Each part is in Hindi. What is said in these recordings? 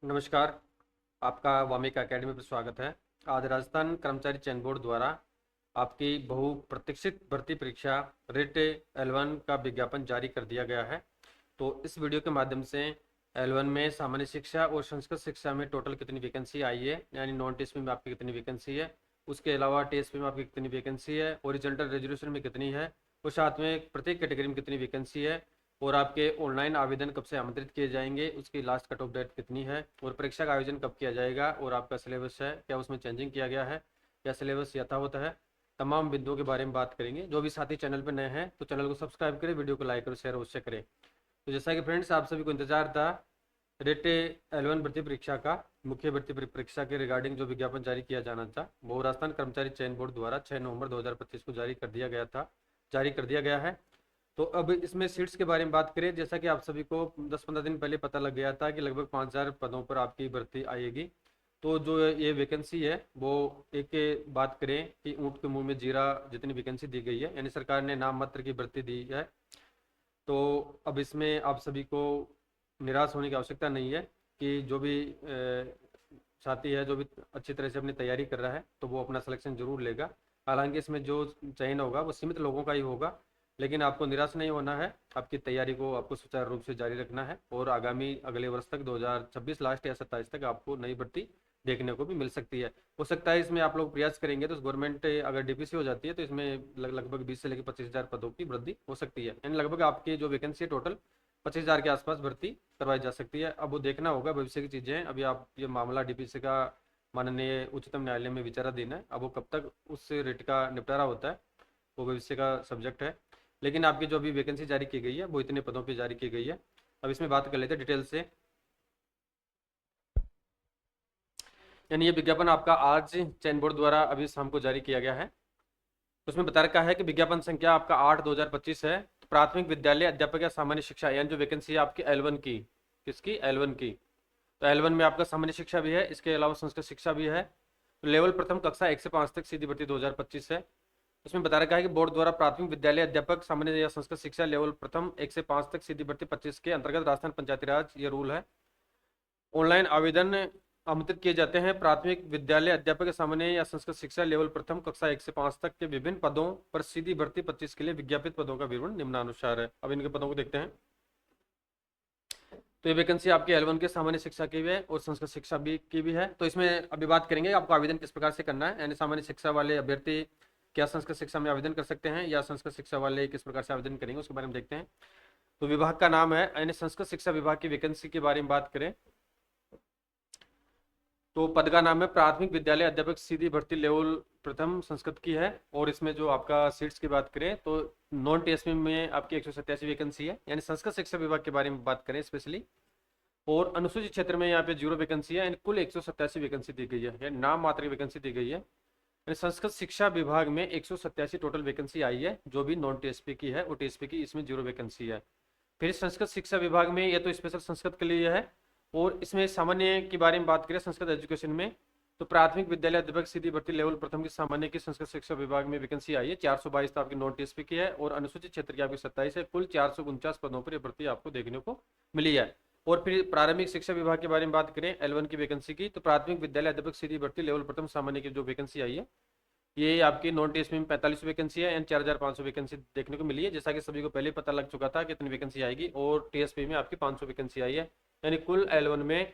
नमस्कार। आपका वामिका एकेडमी पर स्वागत है। आज राजस्थान कर्मचारी चयन बोर्ड द्वारा आपकी बहुप्रतीक्षित भर्ती परीक्षा रेट L1 का विज्ञापन जारी कर दिया गया है। तो इस वीडियो के माध्यम से L1 में सामान्य शिक्षा और संस्कृत शिक्षा में टोटल कितनी वैकेंसी आई है, यानी नॉन टीएसपी में आपकी कितनी वैकेंसी है, उसके अलावा टीएसपी में आपकी कितनी वैकेंसी है, ओरिजेंटल रेजोल्यूशन में कितनी है, और साथ में प्रत्येक कैटेगरी में कितनी वैकेंसी है, और आपके ऑनलाइन आवेदन कब से आमंत्रित किए जाएंगे, उसकी लास्ट कट ऑफ डेट कितनी है, और परीक्षा का आयोजन कब किया जाएगा, और आपका सिलेबस है क्या उसमें चेंजिंग किया गया है या सिलेबस यथावत है, तमाम बिंदुओं के बारे में बात करेंगे। जो भी साथी चैनल पर नए हैं तो चैनल को सब्सक्राइब करें, वीडियो को लाइक और शेयर अवश्य करें। तो जैसा कि फ्रेंड्स आप सभी को इंतजार था, रेट L1 भर्ती परीक्षा का मुख्य भर्ती परीक्षा के रिगार्डिंग जो विज्ञापन जारी किया जाना था वो राजस्थान कर्मचारी चयन बोर्ड द्वारा 6 नवंबर 2025 को जारी कर दिया गया है। तो अब इसमें सीट्स के बारे में बात करें, जैसा कि आप सभी को 10-15 दिन पहले पता लग गया था कि लगभग 5000 पदों पर आपकी भर्ती आएगी। तो जो ये वैकेंसी है वो एक बात करें कि ऊँट के मुंह में जीरा जितनी वैकेंसी दी गई है, यानी सरकार ने नाम मात्र की भर्ती दी है। तो अब इसमें आप सभी को निराश होने की आवश्यकता नहीं है कि जो भी साथी है, जो भी अच्छी तरह से अपनी तैयारी कर रहा है तो वो अपना सिलेक्शन जरूर लेगा। हालांकि इसमें जो चयन होगा वो सीमित लोगों का ही होगा, लेकिन आपको निराश नहीं होना है। आपकी तैयारी को आपको सुचारू रूप से जारी रखना है और आगामी अगले वर्ष तक 2026 लास्ट या 27 तक आपको नई भर्ती देखने को भी मिल सकती है। हो सकता है इसमें आप लोग प्रयास करेंगे तो गवर्नमेंट अगर डीपीसी हो जाती है तो इसमें लगभग 20 से लेकर 25,000 पदों की वृद्धि हो सकती है, यानी लगभग आपकी जो वैकेंसी है टोटल 25,000 के आसपास भर्ती करवाई जा सकती है। अब वो देखना होगा, भविष्य की चीज़ें हैं। अभी आप ये मामला डीपीसी का माननीय उच्चतम न्यायालय में विचाराधीन है। अब वो कब तक उस रेट का निपटारा होता है वो भविष्य का सब्जेक्ट है, लेकिन आपकी जो अभी वैकेंसी जारी की गई है वो इतने पदों पर जारी की गई है। अब इसमें बात कर लेते हैं डिटेल से। यानी ये विज्ञापन आपका आज चयन बोर्ड द्वारा अभी शाम को जारी किया गया है। उसमें बता रखा है कि विज्ञापन संख्या आपका 8/2025 है। तो प्राथमिक विद्यालय अध्यापक या सामान्य शिक्षा, यानी जो वैकेंसी है आपकी L1 की, किसकी? L1 की। तो L1 में आपका सामान्य शिक्षा भी है, इसके अलावा संस्कृत शिक्षा भी है। तो लेवल प्रथम कक्षा 1 से 5 तक सीधी भर्ती 2025 है। उसमें बता रखा है कि बोर्ड द्वारा प्राथमिक विद्यालय अध्यापक सामान्य या संस्कृत शिक्षा लेवल प्रथम 1 से 5 तक सीधी भर्ती 25 के अंतर्गत राजस्थान पंचायती राज ये रूल है। ऑनलाइन आवेदन आमंत्रित किए जाते हैं। प्राथमिक विद्यालय अध्यापक सामान्य या संस्कृत शिक्षा लेवल प्रथम कक्षा 1 से 5 तक के विभिन्न पदों पर सीधी भर्ती 25 के लिए विज्ञापित पदों का विवरण निम्नानुसार है। अब इनके पदों को देखते हैं। तो ये वैकेंसी आपके L1 के सामान्य शिक्षा की भी है और संस्कृत शिक्षा भी की भी है। तो इसमें अभी बात करेंगे आपको आवेदन किस प्रकार से करना है, यानी सामान्य शिक्षा वाले अभ्यर्थी क्या संस्कृत शिक्षा में आवेदन कर सकते हैं या संस्कृत शिक्षा वाले किस प्रकार से आवेदन करेंगे उसके बारे में देखते हैं। तो विभाग का नाम है, यानी संस्कृत शिक्षा विभाग की वैकेंसी के बारे में बात करें तो पद का नाम है प्राथमिक विद्यालय अध्यापक सीधी भर्ती लेवल प्रथम संस्कृत की है। और इसमें जो आपका सीट्स की बात करें तो नॉन टीएसपी में आपकी 187 वैकेंसी है, यानी संस्कृत शिक्षा विभाग के बारे में बात करें स्पेशली। और अनुसूचित क्षेत्र में यहाँ पे 0 वैकेंसी है, यानी कुल 187 वैकेंसी दी गई है, यानी नाम मात्र वैकेंसी दी गई है। यानी संस्कृत शिक्षा विभाग में 187 टोटल वैकेंसी आई है, जो भी नॉन टीएसपी की है और टीएसपी की इसमें 0 वैकेंसी है। फिर संस्कृत शिक्षा विभाग में ये तो स्पेशल संस्कृत के लिए है। और इसमें सामान्य के बारे में बात करें संस्कृत एजुकेशन में तो प्राथमिक विद्यालय अध्यापक सीधी भर्ती लेवल प्रथम की सामान्य की संस्कृत शिक्षा विभाग में वैकेंसी आई है 422 तो आपकी नॉन टीएसपी की है और अनुसूचित क्षेत्र की आपकी 27 है। कुल 449 पदों पर यह भर्ती आपको देखने को मिली है। और फिर प्रारंभिक शिक्षा विभाग के बारे में बात करें L1 की वैकेंसी की तो प्राथमिक विद्यालय अध्यापक सीधी भर्ती लेवल प्रथम सामान्य की जो वैकेंसी आई है ये आपकी नॉन टीएसपी में 45 वैकेंसी है, यानी 4,500 वैकेंसी देखने को मिली है। जैसा कि सभी को पहले पता लग चुका था कितनी वैकेंसी आएगी, और टीएसपी में आपकी 500 वैकेंसी आई है, यानी कुल L1 में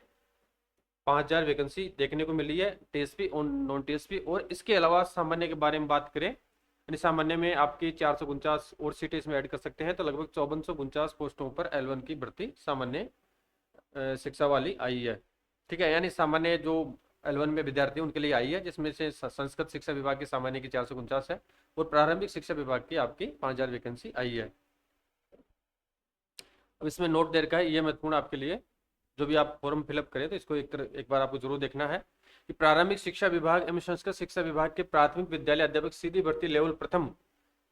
5,000 वैकेंसी देखने को मिली है टीएसपी और नॉन टीएसपी। और इसके अलावा सामान्य के बारे में बात करें, यानी सामान्य में आपकी 449 और सीटें इसमें ऐड कर सकते हैं, तो लगभग 5449 पोस्टों पर L1 की भर्ती सामान्य शिक्षा वाली आई है। ठीक है, यानी सामान्य जो L1 में विद्यार्थी उनके लिए आई है, जिसमें से संस्कृत शिक्षा विभाग की सामान्य की 449 है और प्रारंभिक शिक्षा विभाग की आपकी 5,000 वैकेंसी आई है। अब इसमें नोट दे रखा है, ये महत्वपूर्ण आपके लिए, जो भी आप फॉर्म फिलअप करें तो इसको एक बार आपको जरूर देखना है कि प्रारंभिक शिक्षा विभाग एवं संस्कृत शिक्षा विभाग के प्राथमिक विद्यालय अध्यापक सीधी भर्ती लेवल प्रथम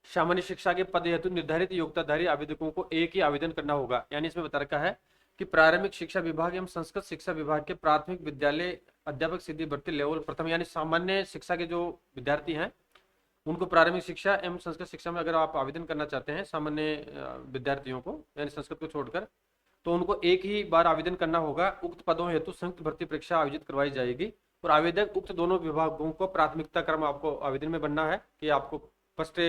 सामान्य शिक्षा के पद हेतु निर्धारित योग्यताधारी आवेदकों को एक ही आवेदन करना होगा। यानी इसमें बता रखा है कि प्रारंभिक शिक्षा विभाग एवं संस्कृत शिक्षा विभाग के प्राथमिक विद्यालय अध्यापक सीधी भर्ती लेवल प्रथम, यानी सामान्य शिक्षा के जो विद्यार्थी हैं उनको प्रारंभिक शिक्षा एवं संस्कृत शिक्षा में अगर आप आवेदन करना चाहते हैं सामान्य विद्यार्थियों को, यानी संस्कृत को छोड़कर, तो उनको एक ही बार आवेदन करना होगा। उक्त पदों हेतु संयुक्त भर्ती परीक्षा आयोजित करवाई जाएगी और आवेदक उक्त दोनों विभागों को प्राथमिकता क्रम आपको आवेदन में बनना है कि आपको फर्स्ट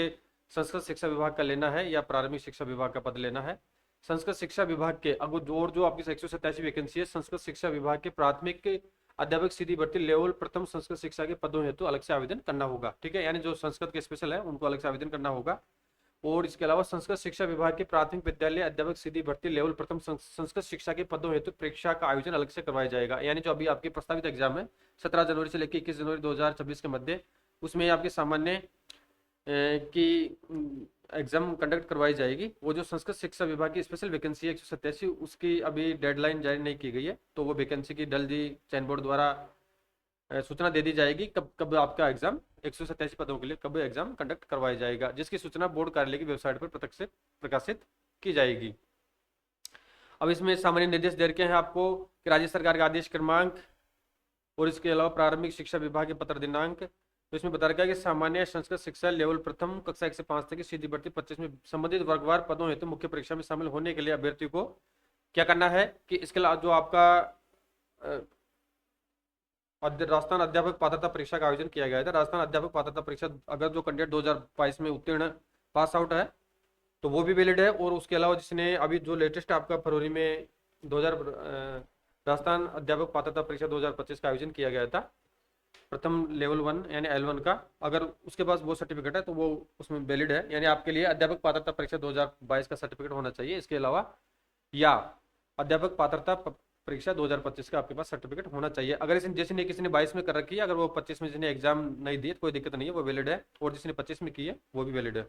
संस्कृत शिक्षा विभाग का लेना है या प्रारंभिक शिक्षा विभाग का पद लेना है। संस्कृत शिक्षा विभाग के और जो आपकी 187 वैकेंसी है संस्कृत शिक्षा विभाग के प्राथमिक अध्यापक सीधी भर्ती लेवल प्रथम संस्कृत शिक्षा के पदों हेतु अलग से आवेदन करना होगा। ठीक है, यानी जो संस्कृत के स्पेशल है उनको अलग से आवेदन करना होगा। और इसके अलावा संस्कृत शिक्षा विभाग के प्राथमिक विद्यालय अध्यापक सीधी भर्ती लेवल प्रथम संस्कृत शिक्षा के पदों हेतु परीक्षा का आयोजन अलग से करवाया जाएगा। यानी जो अभी आपकी प्रस्तावित एग्जाम है 17 जनवरी से लेकर 21 जनवरी 2026 के मध्य, उसमें आपके सामान्य की एग्जाम कंडक्ट करवाई जाएगी। वो जो संस्कृत शिक्षा विभाग की स्पेशल वैकेंसी है 187, उसकी अभी डेडलाइन जारी नहीं की गई है, तो वो वैकेंसी की जल्दी चयन बोर्ड द्वारा सूचना दे दी जाएगी कब कब आपका एग्जाम 187 पदों के लिए कब एग्जाम कंडक्ट करवाया जाएगा, जिसकी सूचना बोर्ड कार्यालय की वेबसाइट पर प्रकाशित की जाएगी। अब इसमें सामान्य निर्देश दे रखे हैं आपको कि राज्य सरकार का आदेश क्रमांक और इसके अलावा प्रारंभिक शिक्षा विभाग के पत्र दिनांक। तो इसमें बता रखा है कि सामान्य संस्कृत शिक्षा लेवल प्रथम कक्षा 1 से 5 तक की सीधी भर्ती 25 में संबंधित वर्गवार पदों हेतु मुख्य परीक्षा में शामिल होने के लिए अभ्यर्थी को क्या करना है कि इसके अलावा जो आपका राजस्थान अध्यापक पात्रता परीक्षा का आयोजन किया गया था। राजस्थान अध्यापक पात्रता परीक्षा अगर जो कैंडिडेट 2022 में उत्तीर्ण पास आउट है तो वो भी वैलिड है। और उसके अलावा जिसने अभी जो लेटेस्ट आपका फरवरी में 2000 राजस्थान अध्यापक पात्रता परीक्षा 2025 का आयोजन किया गया था प्रथम लेवल 1 यानी L1 का, अगर उसके पास वो सर्टिफिकेट है तो वो उसमें वैलिड है। यानी आपके लिए अध्यापक पात्रता परीक्षा 2022 का सर्टिफिकेट होना चाहिए। इसके अलावा या अध्यापक पात्रता परीक्षा 2025 का आपके पास सर्टिफिकेट होना चाहिए। अगर इसे जैसे ने किसी ने 22 में कर रखी है, अगर वो 25 में जिसने एग्जाम नहीं दिए तो कोई दिक्कत नहीं है, वो वैलिड है। और जिसने 25 में की है वो भी वैलिड है।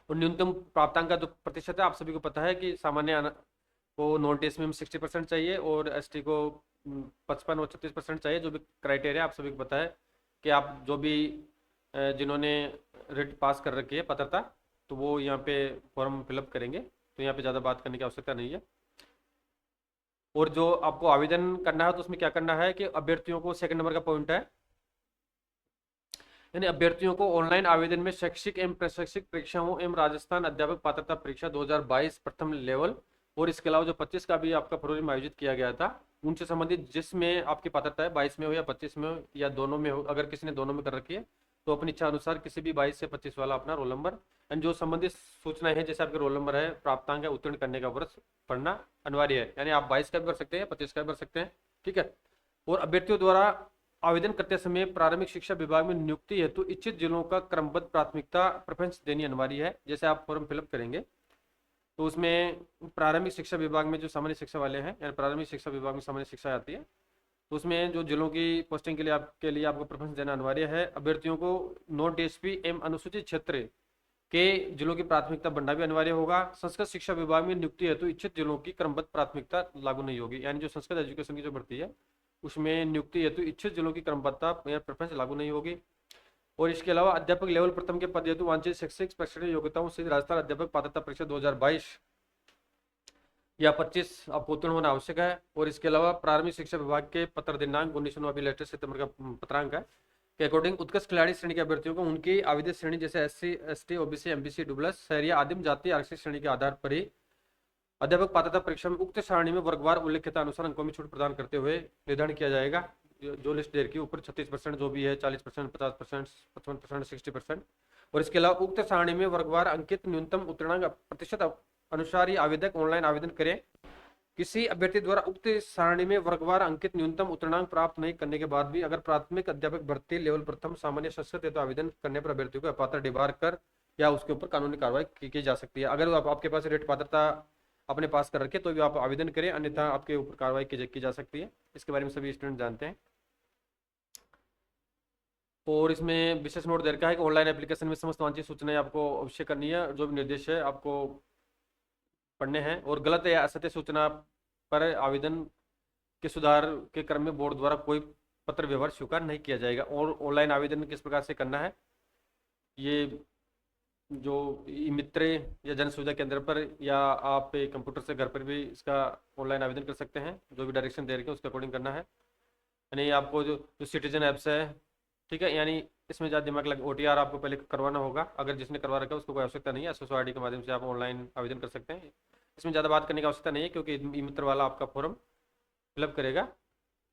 और न्यूनतम प्राप्तांक का जो प्रतिशत है आप सभी को पता है कि सामान्य को नॉन टेस्ट में 60% चाहिए और एसटी को 55 और 36% चाहिए। जो भी क्राइटेरिया आप सभी को पता है कि आप जो भी जिन्होंने रिट पास कर रखी है पात्रता, तो वो यहाँ पे फॉर्म फिलअप करेंगे, तो यहाँ पे ज़्यादा बात करने की आवश्यकता नहीं है। और जो आपको आवेदन करना है तो उसमें क्या करना है कि अभ्यर्थियों को सेकंड नंबर का पॉइंट है, यानी अभ्यर्थियों को ऑनलाइन आवेदन में शैक्षिक एवं प्रशैक्षिक परीक्षाओं एवं राजस्थान अध्यापक पात्रता परीक्षा 2022 प्रथम लेवल और इसके अलावा जो 25 का भी आपका फरवरी में आयोजित किया गया था उनसे संबंधित जिसमें आपकी पात्रता है 22 में हो या 25 में हो या दोनों में हो, अगर किसी ने दोनों में कर रखी है तो अपनी इच्छा अनुसार किसी भी 22 से 25 वाला अपना रोल नंबर एंड जो संबंधित सूचनाएं हैं जैसे आपके रोल नंबर है, प्राप्तांक है, उत्तीर्ण करने का वर्ष पढ़ना अनिवार्य है। यानी आप 22 का भी भर सकते हैं, 25 का भी भर सकते हैं। ठीक है। और अभ्यर्थियों द्वारा आवेदन करते समय प्रारंभिक शिक्षा विभाग में नियुक्ति हेतु इच्छित जिलों का क्रमबद्ध प्राथमिकता प्रेफरेंस देनी अनिवार्य है। जैसे आप फॉर्म फिलअप करेंगे तो उसमें प्रारंभिक शिक्षा विभाग में जो सामान्य शिक्षा वाले हैं यानी प्रारंभिक शिक्षा विभाग में सामान्य शिक्षा आती है, तो उसमें जो जिलों की पोस्टिंग के लिए आपको प्रेफरेंस देना अनिवार्य है। अभ्यर्थियों को नॉन टीएसपी एवं अनुसूचित क्षेत्र के जिलों की प्राथमिकता बनना भी अनिवार्य होगा। संस्कृत शिक्षा विभाग में नियुक्ति हेतु इच्छित जिलों की क्रमबद्ध प्राथमिकता लागू नहीं होगी। यानी जो संस्कृत एजुकेशन की जो भर्ती है उसमें नियुक्ति हेतु इच्छित जिलों की क्रमबद्धता या प्रेफरेंस लागू नहीं होगी। और इसके अलावा अध्यापक लेवल प्रथम के पद हेतु वांछित शैक्षिक शैक्षणिक योग्यताओं से राजस्थान अध्यापक पात्रता परीक्षा 2022 या 25 आपको उत्तीर्ण होना आवश्यक है। और इसके अलावा प्रारंभिक शिक्षा विभाग के पत्र दिनांक 19 अभी लेटेस्ट सितंबर का पत्रांक है के अकॉर्डिंग उत्कृष्ट खिलाड़ी श्रेणी के अभ्यर्थियों को उनकी आवेदन श्रेणी जैसे SC ST OBC MBC डुबलस शहरी आदिम जाति आरक्षित श्रेणी के आधार पर ही अध्यापक पात्रता परीक्षा में उक्त सारणी में वर्गवार उल्लेखित अनुसार अंकों में छूट प्रदान करते हुए निर्धारण किया जाएगा। जो लिस्ट दे रखी है ऊपर 36% जो भी है 40%, 50%, 55%, 60%। और इसके अलावा उक्त सारणी में वर्गवार अंकित न्यूनतम उत्तीर्णांक प्रतिशत अनुसार ही आवेदक ऑनलाइन आवेदन करें। किसी अभ्यर्थी द्वारा उक्त सारणी में वर्गवार अंकित न्यूनतम उत्तीर्णांक प्राप्त नहीं करने के बाद भी अगर प्राथमिक अध्यापक भर्ती लेवल प्रथम सामान्य संस्कृत हेतु आवेदन करने पर अभ्यर्थी को अपात्र डिबार कर या उसके ऊपर कानूनी कार्रवाई की जा सकती है। अगर आपके पास रेट पात्रता अपने पास कर रखे तो भी आप आवेदन करें, अन्यथा आपके ऊपर कार्रवाई की जा सकती है। इसके बारे में सभी स्टूडेंट जानते हैं। और इसमें विशेष नोट दे रखा है कि ऑनलाइन एप्लीकेशन में समस्त वांछित सूचनाएं आपको अवश्य करनी है, जो भी निर्देश है आपको पढ़ने हैं। और गलत या असत्य सूचना पर आवेदन के सुधार के क्रम में बोर्ड द्वारा कोई पत्र व्यवहार स्वीकार नहीं किया जाएगा। और ऑनलाइन आवेदन किस प्रकार से करना है, ये जो ई मित्र या जन सुविधा केंद्र पर या आप कंप्यूटर से घर पर भी इसका ऑनलाइन आवेदन कर सकते हैं। जो भी डायरेक्शन दे रखे हैं उसके अकॉर्डिंग करना है। यानी आपको जो सिटीजन ऐप्स है, ठीक है, यानी इसमें ज़्यादा दिमाग लग OTR आपको पहले करवाना होगा। अगर जिसने करवा रखा है उसको कोई आवश्यकता नहीं है, SSO ID के माध्यम से आप ऑनलाइन आवेदन कर सकते हैं। इसमें ज़्यादा बात करने की आवश्यकता नहीं है, क्योंकि ई मित्र वाला आपका फॉर्म फिलअप करेगा,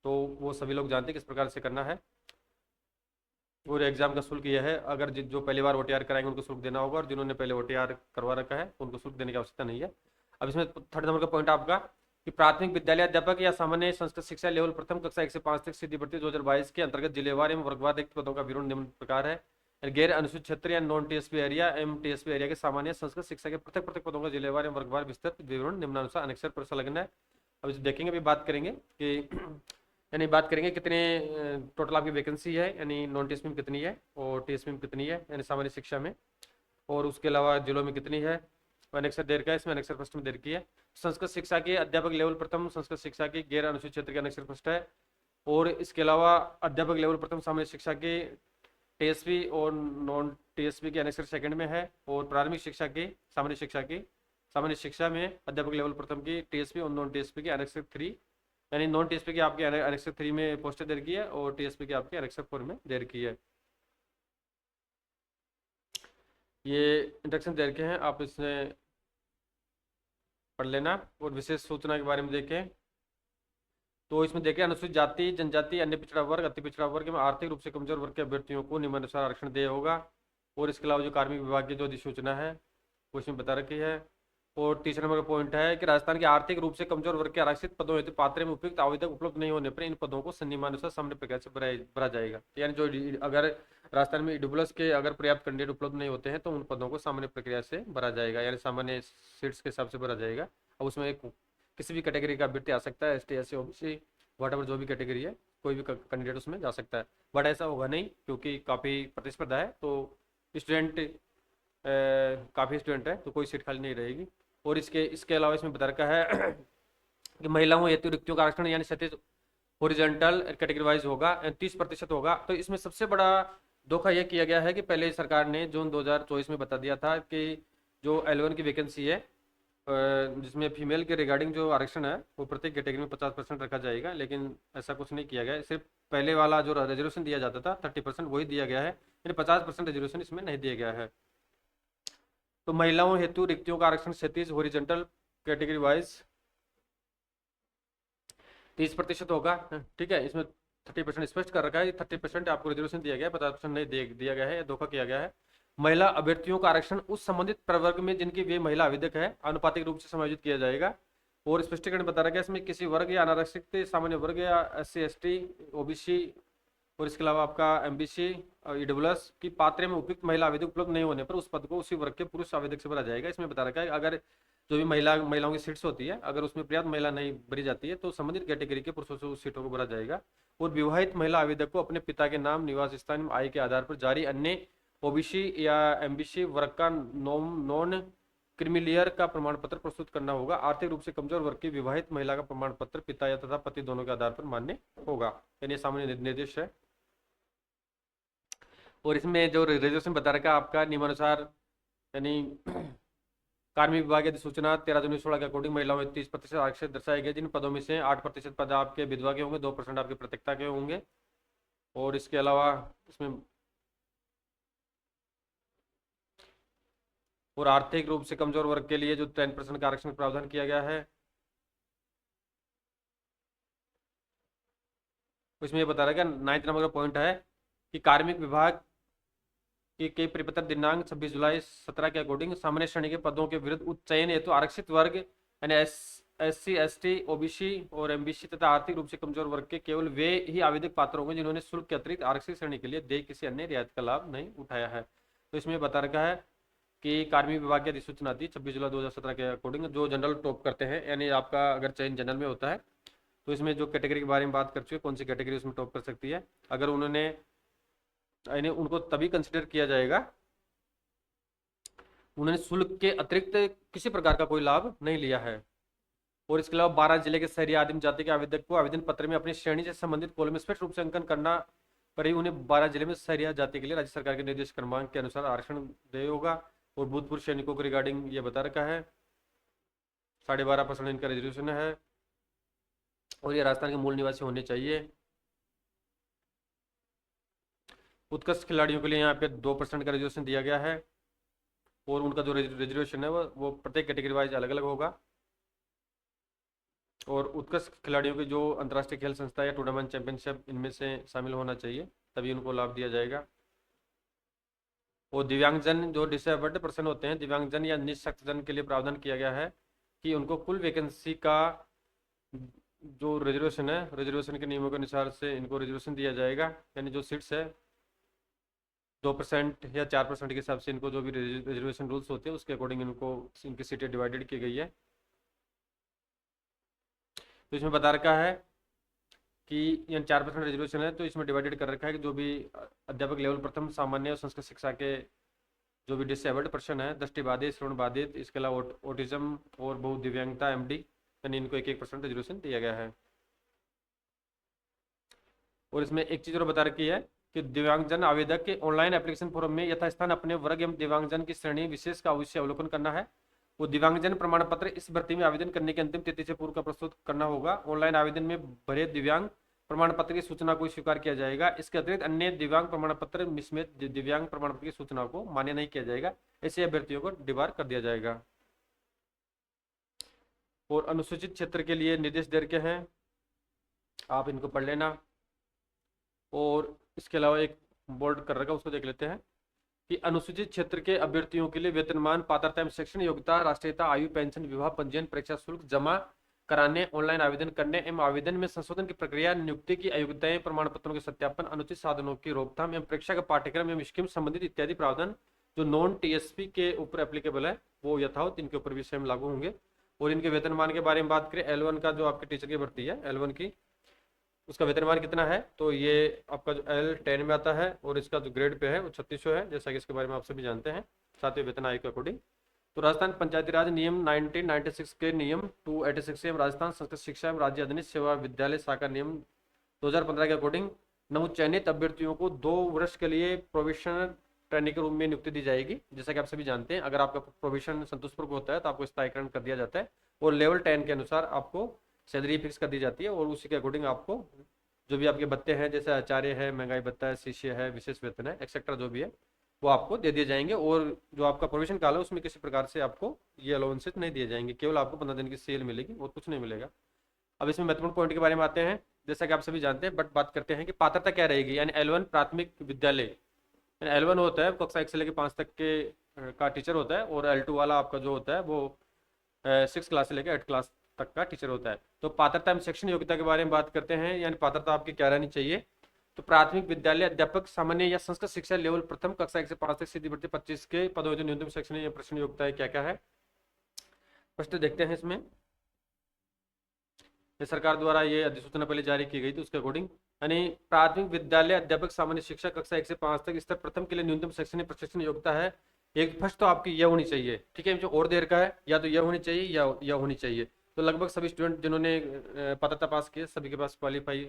तो वो सभी लोग जानते हैं किस प्रकार से करना है। और एग्जाम का शुल्क यह है, अगर जो पहली बार OTR कराएंगे उनको शुल्क देना होगा, और जिन्होंने पहले OTR करवा रखा है उनको शुल्क देने की आवश्यकता नहीं है। अब इसमें थर्ड नंबर का पॉइंट आपका कि प्राथमिक विद्यालय अध्यापक या सामान्य संस्कृत शिक्षा लेवल प्रथम कक्षा 1 से 5 तक सीधी भर्ती 2022 के अंतर्गत जिलेवार एवं वर्गवार रिक्त पदों का विवरण निम्न प्रकार है। गैर अनुसूचित क्षेत्र या नॉन TSP एरिया एवं TSP एरिया के सामान्य संस्कृत शिक्षा के पृथक पृथक पदों का जिलेवार एवं वर्गवार विस्तृत विवरण निम्नानुसार अनेक्सर पर संलग्न है। अब इसे देखेंगे, अभी बात करेंगे कि यानी बात करेंगे कितने टोटल आपकी वैकेंसी है, यानी नॉन TSP में कितनी है और TSP में कितनी है, यानी सामान्य शिक्षा में, और उसके अलावा जिलों में कितनी है। अनेक्सर दे रखा है, इसमें अनेक्सर फर्स्ट में दे रखी है। संस्कृत शिक्षा के अध्यापक लेवल प्रथम संस्कृत शिक्षा की गैर अनुसूचित क्षेत्र के अनेक्सर फर्स्ट है, और इसके अलावा अध्यापक लेवल प्रथम सामान्य शिक्षा के TSP और नॉन TSP के अनेक्सर सेकंड में है, और प्राथमिक शिक्षा की सामान्य शिक्षा में अध्यापक लेवल प्रथम की TSP और नॉन TSP की अनेक्सर 3, यानी नॉन TSP की आपकी अनेक्सर 3 में पोस्टर दे रखी है, और TSP की आपकी अनेक्सर 4 में दे रखी है। ये इंस्ट्रक्शन दे रखे हैं, आप इसमें पढ़ लेना। और विशेष सूचना के बारे में देखें तो इसमें देखें, अनुसूचित जाति, जनजाति, अन्य पिछड़ा वर्ग, अति पिछड़ा वर्ग में आर्थिक रूप से कमजोर वर्ग के अभ्यर्थियों को निम्नानुसार आरक्षण दिया होगा। और इसके अलावा जो कार्मिक विभाग की जो अधिसूचना है वो इसमें बता रखी है। और तीसरा नंबर का पॉइंट है कि राजस्थान के आर्थिक रूप से कमजोर वर्ग के आरक्षित पदों हेतु पात्र में उपयुक्त आवेदक उपलब्ध नहीं होने पर इन पदों को नियमानुसार सामान्य प्रक्रिया से भरा जाएगा। यानी जो अगर राजस्थान में EWS के अगर पर्याप्त कैंडिडेट उपलब्ध नहीं होते हैं तो उन पदों को सामान्य प्रक्रिया से भरा जाएगा, यानी सामान्य सीट्स के हिसाब से भरा जाएगा। अब उसमें किसी भी कैटेगरी का अभ्यर्थी आ सकता है, ST SC OBC वॉट जो भी कैटेगरी है, कोई भी कैंडिडेट उसमें जा सकता है। बट ऐसा होगा नहीं, क्योंकि काफ़ी प्रतिस्पर्धा है, तो स्टूडेंट काफ़ी स्टूडेंट है, तो कोई सीट खाली नहीं रहेगी। और इसके अलावा इसमें बता रखा है कि महिलाओं हेतु रिक्तियों का आरक्षण यानी क्षैतिज हॉरिजॉन्टल कैटेगरी वाइज होगा, 30% होगा। तो इसमें सबसे बड़ा धोखा यह किया गया है कि पहले सरकार ने जून 2024 में बता दिया था कि जो L1 की वैकेंसी है जिसमें फीमेल के रिगार्डिंग जो आरक्षण है वो प्रत्येक कैटेगरी में 50% रखा जाएगा, लेकिन ऐसा कुछ नहीं किया गया। सिर्फ पहले वाला जो रिजर्वेशन दिया जाता था 30% वही दिया गया है, यानी 50% रिजर्वेशन इसमें नहीं दिया गया है। तो महिलाओं हेतु रिक्तियों का आरक्षण क्षैतिज हॉरिजॉन्टल कैटेगरी वाइज 30% होगा। ठीक है, इसमें 30% स्पष्ट कर रखा है, 30% आपको रिजर्वेशन दिया गया है, 50% नहीं दिया गया है, धोखा किया गया है। महिला अभ्यर्थियों का आरक्षण उस संबंधित प्रवर्ग में जिनकी वे महिला आवेदक है आनुपातिक रूप से समायोजित किया जाएगा। और स्पष्टीकरण बता रखा है इसमें किसी वर्ग या अनारक्षित सामान्य वर्ग या SC ST OBC और इसके अलावा आपका MBC EWS की पात्र में उपयुक्त महिला आवेदक उपलब्ध नहीं होने पर उस पद को उसी वर्ग के पुरुष आवेदक से भरा जाएगा। इसमें बता रखा है अगर जो भी महिलाओं की सीट्स होती है, अगर उसमें पर्याप्त महिला नहीं भरी जाती है तो संबंधित कैटेगरी के पुरुषों से उस सीटों को भरा जाएगा। और विवाहित महिला आवेदक को अपने पिता के नाम, निवास स्थान, आय के आधार पर जारी अन्य OBC या MBC वर्ग का नॉन क्रीमिलियर का प्रमाण पत्र प्रस्तुत करना होगा। आर्थिक रूप से कमजोर वर्ग की विवाहित महिला का प्रमाण पत्र पिता या तथा पति दोनों के आधार पर मान्य होगा, यानी सामान्य निर्देश है। और इसमें जो रिजर्वेशन बता रखा है आपका नियमानुसार, यानी कार्मिक विभाग की अधिसूचना 13 जून 2016 के अकॉर्डिंग महिलाओं में 30% आरक्षण दर्शाए गए, जिन पदों में से 8% पद आपके विधवा के होंगे, 2% आपके प्रत्यक्ता के होंगे। और इसके अलावा इसमें और आर्थिक रूप से कमजोर वर्ग के लिए जो 10% का आरक्षण प्रावधान किया गया है, इसमें ये बता रहा है 9 नंबर का पॉइंट है कि कार्मिक विभाग के परिपत्र दिनांक 26 जुलाई 17 के अकॉर्डिंग सामान्य श्रेणी के पदों के विरुद्ध उच्चयन हेतु आरक्षित वर्ग यानी SC ST OBC और MBC तथा आर्थिक रूप से कमजोर वर्ग के केवल वे ही आवेदक पात्र होंगे जिन्होंने शुल्क के अतिरिक्त आरक्षित श्रेणी के लिए देय किसी अन्य रियायत का लाभ नहीं उठाया है। तो इसमें बता रखा है कि कार्मिक विभाग की अधिसूचना थी 26 जुलाई 2017 के अकॉर्डिंग जो जनरल टॉप करते हैं, यानी आपका अगर चयन जनरल में होता है तो इसमें जो कैटेगरी के बारे में बात कर चुके कौन सी कैटेगरी उसमें टॉप कर सकती है, अगर उन्होंने यानी उनको तभी कंसिडर किया जाएगा उन्होंने शुल्क के अतिरिक्त किसी प्रकार का कोई लाभ नहीं लिया है। और इसके अलावा 12 जिले के शहरी आदिम जाति के आवेदक को आवेदन पत्र में अपनी श्रेणी से संबंधित कॉलम में स्पष्ट रूप से अंकन करना पर ही उन्हें 12 जिले में शहरी जाति के लिए राज्य सरकार के निर्देश क्रमांक के अनुसार आरक्षण देय होगा। और भूतपूर्व सैनिकों के रिगार्डिंग ये बता रखा है 12.5% इनका रिजर्वेशन है, और ये राजस्थान के मूल निवासी होने चाहिए। उत्कृष्ट खिलाड़ियों के लिए यहाँ पे 2% का रिजर्वेशन दिया गया है, और उनका जो रिजर्वेशन है वो प्रत्येक कैटेगरी वाइज अलग अलग होगा। और उत्कृष्ट खिलाड़ियों की जो अंतर्राष्ट्रीय खेल संस्था या टूर्नामेंट चैंपियनशिप इनमें से शामिल होना चाहिए, तभी उनको लाभ दिया जाएगा। और दिव्यांगजन जो डिसेबल्ड पर्सन होते हैं, दिव्यांगजन या निःशक्तजन के लिए प्रावधान किया गया है कि उनको कुल वैकेंसी का जो रिजर्वेशन है, रिजर्वेशन के नियमों के अनुसार से इनको रिजर्वेशन दिया जाएगा, यानी जो सीट्स है 2% या 4% के हिसाब से इनको जो भी रिजर्वेशन रूल्स होते हैं उसके अकॉर्डिंग इनको इनकी सीटें डिवाइडेड की गई है। तो इसमें बता रखा है कि यानी 4% रिजर्वेशन है, तो इसमें डिवाइडेड कर रखा है कि जो भी अध्यापक लेवल प्रथम सामान्य और संस्कृत शिक्षा के जो भी डिसेबल्ड पर्सन है, दृष्टिबाधित, श्रवण बाधित, इसके अलावा ऑटिज्म और बहुत दिव्यांगता एमडी, यानी इनको 1% रिजर्वेशन दिया गया है। और इसमें एक चीज और बता रखी है कि दिव्यांगजन आवेदक के ऑनलाइन एप्लीकेशन फॉर्म में यथास्थान अपने वर्ग एवं दिव्यांगजन की श्रेणी विशेष का अवश्य अवलोकन करना है। वो दिव्यांगजन प्रमाण पत्र इस भर्ती में आवेदन करने की अंतिम तिथि से पूर्व का प्रस्तुत करना होगा। ऑनलाइन आवेदन में भरे दिव्यांग प्रमाण पत्र की सूचना को स्वीकार किया जाएगा। इसके अतिरिक्त अन्य दिव्यांग प्रमाण पत्र मिसमेच दिव्यांग प्रमाण पत्र की सूचना को मान्य नहीं किया जाएगा। ऐसे अभ्यर्थियों को डिबार कर दिया जाएगा। और अनुसूचित क्षेत्र के लिए निर्देश दे रखे हैं, आप इनको पढ़ लेना। और इसके अलावा एक बोर्ड कर रखा, उसको देख लेते हैं कि अनुसूचित क्षेत्र के अभ्यर्थियों के लिए वेतनमान, पात्रता एवं शैक्षणिक योग्यता, राष्ट्रीयता, आयु, पेंशन, विवाह पंजीयन, परीक्षा शुल्क जमा कराने, ऑनलाइन आवेदन करने एवं आवेदन में संशोधन की प्रक्रिया, नियुक्ति की अयोग्यताएं, प्रमाण पत्रों के सत्यापन, अनुचित साधनों की रोकथाम एवं परीक्षा का पाठ्यक्रम एवं स्कीम संबंधित इत्यादि प्रावधान जो नॉन टीएसपी के ऊपर एप्लीकेबल है वो यथावत इनके ऊपर भी सेम लागू होंगे। और इनके वेतनमान के बारे में बात करें, L1 का जो आपके टीचर की भर्ती है L1 की, उसका वेतनमान कितना है, तो ये आपका जो L10 में आता है और इसका जो ग्रेड पे है वो 3600 है, जैसा कि इसके बारे में आप सभी जानते हैं, सातवें वेतन आयोग के अकॉर्डिंग। तो राजस्थान पंचायती राज नियम 1996 के नियम 286 एवं राजस्थान संस्कृत शिक्षा एवं राज्य अधीन सेवा विद्यालय शाखा नियम 2015 के अकॉर्डिंग नवचयनित अभ्यर्थियों को 2 वर्ष के लिए प्रोविशनल ट्रेनिंग के रूप में नियुक्ति दी जाएगी। जैसा कि आप सभी जानते हैं, अगर आपका प्रोविशन संतोषपूर्वक होता है तो आपको स्थायीकरण कर दिया जाता है और लेवल 10 के अनुसार आपको सैलरी फिक्स कर दी जाती है और उसी के अकॉर्डिंग आपको जो भी आपके भत्ते हैं, जैसे आचार्य है, महंगाई भत्ता है, शिष्य है, विशेष वेतन है, एक्सेट्रा जो भी है वो आपको दे दिए जाएंगे। और जो आपका प्रोविजन काल है उसमें किसी प्रकार से आपको ये अलाउंसेस नहीं दिए जाएंगे, केवल आपको 15 दिन की सेल मिलेगी और कुछ नहीं मिलेगा। अब इसमें महत्वपूर्ण पॉइंट के बारे में आते हैं, जैसा कि आप सभी जानते हैं, बट बात करते हैं कि पात्रता क्या रहेगी। यानी L1 प्राथमिक विद्यालय, L1 होता है कक्षा 1 से लेकर 5 तक के का टीचर होता है, और L2 वाला आपका जो होता है वो 6 क्लास से लेकर 8 क्लास तक का टीचर होता है। तो पात्रता में शैक्षणिक योग्यता के बारे में बात करते हैं, यानी पात्रता आपकी क्या रहनी चाहिए। तो प्राथमिक विद्यालय अध्यापक सामान्य या संस्कृत शिक्षा लेवल प्रथम कक्षा 1 से 5 तक सीधी भर्ती 25 के पदों में न्यूनतम शैक्षणिक या प्रश्न योग्यता क्या क्या है, फर्स्ट देखते हैं। इसमें ये सरकार द्वारा ये अधिसूचना पहले जारी की गई थी, उसके अकॉर्डिंग यानी प्राथमिक विद्यालय अध्यापक सामान्य शिक्षा कक्षा 1 से 5 तक स्तर प्रथम के लिए न्यूनतम शैक्षणिक प्रशिक्षण योग्यता है। एक फर्स्ट तो आपकी यह होनी चाहिए, ठीक है, जो और देर का है, या तो यह होनी चाहिए या यह होनी चाहिए। तो लगभग सभी स्टूडेंट जिन्होंने पात्रता पास की, सभी के पास क्वालिफाई,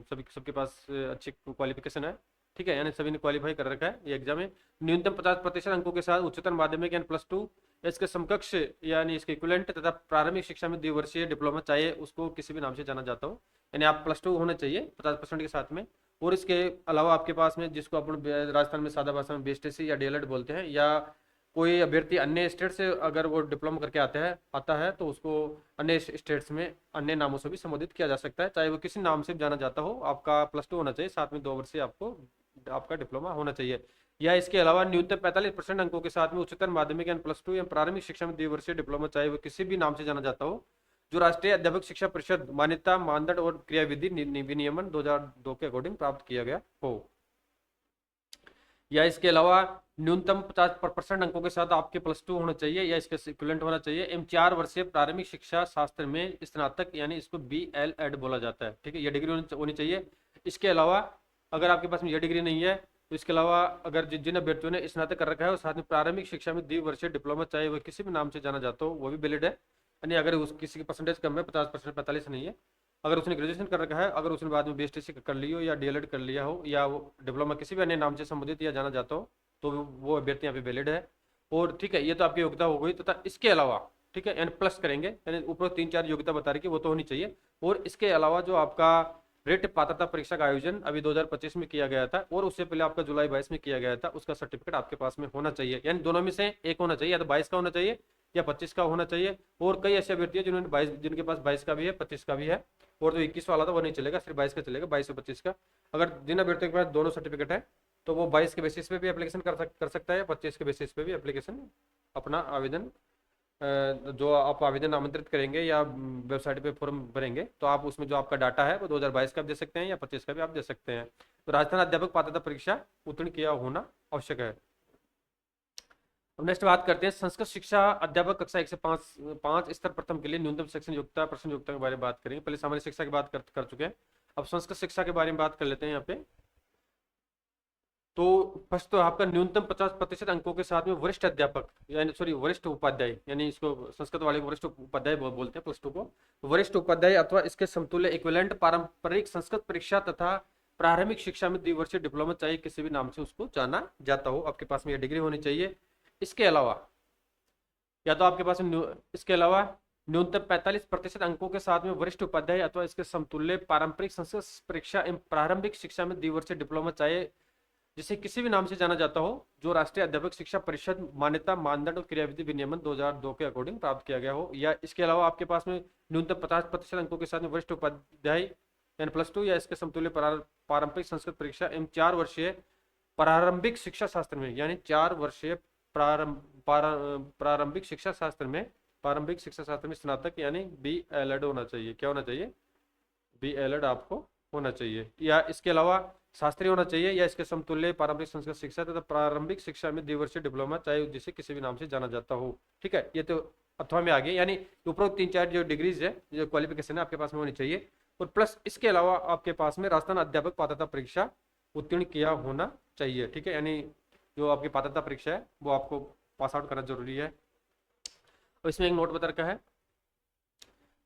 सबके पास अच्छी क्वालिफिकेशन है, ठीक है, यानी सभी ने क्वालिफाई कर रखा है ये एग्जाम में। न्यूनतम 50% अंकों के साथ उच्चतर माध्यमिक यानी +2 इसके समकक्ष यानी इसके इक्विवेलेंट तथा प्रारंभिक शिक्षा में द्विवर्षीय डिप्लोमा चाहिए, उसको किसी भी नाम से जाना जाता हो, यानी आप +2 होना चाहिए 50% के साथ में। और इसके अलावा आपके पास में जिसको अपन राजस्थान में सादा भाषा में BSTC या DLED बोलते हैं, या कोई अभ्यर्थी अन्य स्टेट से अगर वो डिप्लोमा करके आता है तो उसको अन्य स्टेट्स में अन्य नामों से भी संबोधित किया जा सकता है, चाहे वो किसी नाम से जाना जाता हो, आपका +2 होना चाहिए, साथ में 2 वर्ष से आपको आपका डिप्लोमा होना चाहिए। या इसके अलावा न्यूनतम 45% अंकों के साथ में उच्चतर माध्यमिक यानी +2 या प्रारंभिक शिक्षा में द्विवर्षीय डिप्लोमा, चाहे वो किसी भी नाम से जाना जाता हो, जो राष्ट्रीय अध्यापक शिक्षा परिषद मान्यता मानदंड और क्रियाविधि विनियमन 2002 के अकॉर्डिंग प्राप्त किया गया हो। या इसके अलावा न्यूनतम 50% अंकों के साथ आपके +2 होना चाहिए या इसके इक्विवेलेंट होना चाहिए एवं 4 वर्षीय प्रारंभिक शिक्षा शास्त्र में स्नातक, यानी इसको BLED बोला जाता है, ठीक है, यह डिग्री होनी चाहिए। इसके अलावा अगर आपके पास में यह डिग्री नहीं है तो इसके अलावा अगर जिन अभ्यर्थियों ने स्नातक कर रखा है और साथ में प्रारंभिक शिक्षा में द्विवर्षीय डिप्लोमा, चाहे वो किसी भी नाम से जाना जाता हो, वो भी वैलिड है। यानी अगर किसी की परसेंटेज कम है, 50%, 45 नहीं है, अगर उसने ग्रेजुएशन कर रखा है, अगर उसने बाद में BSTC कर ली हो या DLED कर लिया हो या वो डिप्लोमा किसी भी अन्य नाम से संबोधित या जाना जाता हो, तो वो अभ्यर्थी यहाँ पे वैलिड है। और ठीक है, ये तो आपकी योग्यता हो गई, तथा इसके अलावा ठीक है, यानी प्लस करेंगे, यानी ऊपर 3-4 योग्यता बता रही है वो तो होनी चाहिए। और इसके अलावा जो आपका रेट पात्रता परीक्षा का आयोजन अभी 2025 में किया गया था और उससे पहले आपका जुलाई 22 में किया गया था, उसका सर्टिफिकेट आपके पास में होना चाहिए, यानी दोनों में से एक होना चाहिए, या तो 22 का होना चाहिए या 25 का होना चाहिए। और कई ऐसे अभ्यर्थी हैं जिन्होंने 22, जिनके पास 22 का भी है, 25 का भी है, और जो 21 वाला था वो नहीं चलेगा, सिर्फ 22 का चलेगा, 22 और 25 का। अगर जिन अभ्यर्थियों के पास दोनों सर्टिफिकेट है तो वो 22 के बेसिस पे भी एप्लीकेशन कर सकता है, 25 के बेसिस पे भी एप्लीकेशन अपना आवेदन जो आप आवेदन आमंत्रित करेंगे या वेबसाइट पे फॉर्म भरेंगे तो आप उसमें जो आपका डाटा है वो 2022 का भी दे सकते हैं या 25 का भी आप दे सकते हैं। तो राजस्थान अध्यापक पात्रता परीक्षा उत्तीर्ण किया होना आवश्यक है। अब नेक्स्ट बात करते हैं संस्कृत शिक्षा अध्यापक कक्षा 1 से 5 स्तर प्रथम के लिए न्यूनतम शैक्षणिक योग्यता प्रश्न योग्यता के बारे में बात करेंगे। पहले सामान्य शिक्षा की बात कर चुके हैं, अब संस्कृत शिक्षा के बारे में बात कर लेते हैं यहाँ पे। तो फर्स्ट तो आपका न्यूनतम 50% अंकों के साथ में वरिष्ठ अध्यापक यानी सॉरी वरिष्ठ उपाध्याय, यानी इसको संस्कृत वाले वरिष्ठ उपाध्याय बोलते हैं +2 को, वरिष्ठ उपाध्याय अथवा इसके समतुल्य इक्विवेलेंट पारंपरिक संस्कृत परीक्षा तथा प्रारंभिक शिक्षा में द्विवर्षीय डिप्लोमा चाहिए, किसी भी नाम से उसको जाना जाता हो, आपके पास में यह डिग्री होनी चाहिए। इसके अलावा या तो आपके पास इसके अलावा न्यूनतम 45% अंकों के साथ में वरिष्ठ उपाध्याय अथवा इसके समतुल्य पारंपरिक संस्कृत परीक्षा एवं प्रारंभिक शिक्षा में द्विवर्षीय डिप्लोमा चाहिए, जिसे किसी भी नाम से जाना जाता हो, जो राष्ट्रीय अध्यापक शिक्षा परिषद मान्यता मानदंड और क्रियाविधि विनियमन 2002 के अकॉर्डिंग प्राप्त किया गया हो। या इसके अलावा आपके पास में न्यूनतम 50% अंकों के साथ में वरिष्ठ उपाध्याय यानी +2 या इसके समतुल्य पारंपरिक संस्कृत परीक्षा एवं 4 वर्षीय प्रारंभिक शिक्षा शास्त्र में, यानी 4 वर्षीय प्रारंभिक शिक्षा शास्त्र में स्नातक यानी BLED होना चाहिए। क्या होना चाहिए? BLED आपको होना चाहिए। या इसके अलावा शास्त्रीय होना चाहिए या इसके समतुल्य पारंपरिक संस्कृत शिक्षा तथा प्रारंभिक शिक्षा में द्विवर्षीय डिप्लोमा, चाहे जिसे किसी भी नाम से जाना जाता हो। ठीक है, ये तो अथवा में आ गया, यानी उपरोक्त 3-4 जो डिग्रीज है, जो क्वालिफिकेशन है आपके पास में होनी चाहिए। और प्लस इसके अलावा आपके पास में राजस्थान अध्यापक पात्रता परीक्षा उत्तीर्ण किया होना चाहिए। ठीक है, यानी जो आपकी पात्रता परीक्षा है वो आपको पास आउट करना जरूरी है। और इसमें एक नोट बता रखा है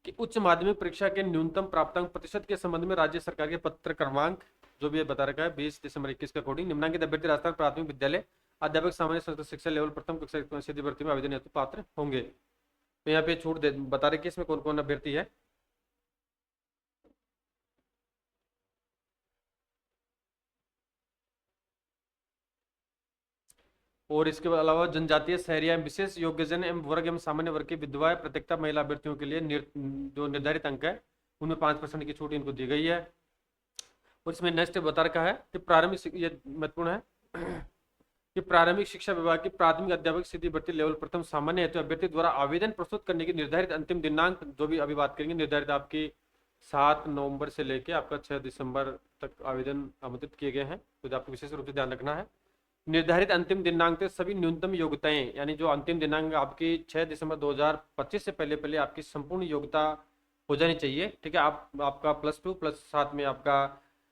कि उच्च माध्यमिक परीक्षा के न्यूनतम प्राप्तांक प्रतिशत के संबंध में राज्य सरकार के पत्र क्रमांक जो भी बता रखा है 20 दिसंबर 21 के अकॉर्डिंग निम्नांकित अभ्यर्थी राजस्थान प्राथमिक विद्यालय अध्यापक सामान्य संस्कृत शिक्षा लेवल प्रथम कक्षा सीधी भर्ती में आवेदन हेतु पात्र होंगे। तो यहाँ पे छूट बता रहे कि इसमें कौन कौन अभ्यर्थी है। और इसके अलावा जनजातीय शहरी एवं विशेष योग्यजन एवं वर्ग एवं सामान्य वर्ग की विधवा प्रत्येकता महिला अभ्यर्थियों के लिए जो निर्धारित अंक है उनमें 5% की छूट इनको दी गई है। और इसमें नेक्स्ट बता रखा है कि प्रारंभिक, ये महत्वपूर्ण है कि प्रारंभिक शिक्षा विभाग की प्राथमिक अध्यापक सीधी भर्ती लेवल प्रथम सामान्य हेतु अभ्यर्थी द्वारा आवेदन प्रस्तुत करने की निर्धारित अंतिम दिनांक जो भी अभी बात करेंगे निर्धारित आपकी 7 नवंबर से लेके आपका 6 दिसंबर तक आवेदन आमंत्रित किए गए हैं, तो आपको विशेष रूप से ध्यान रखना है। निर्धारित अंतिम दिनांक तक सभी न्यूनतम योग्यताएं, यानी जो अंतिम दिनांक आपकी 6 दिसंबर 2025 से पहले पहले आपकी संपूर्ण योग्यता हो जानी चाहिए। ठीक है, आपका +2 प्लस साथ में आपका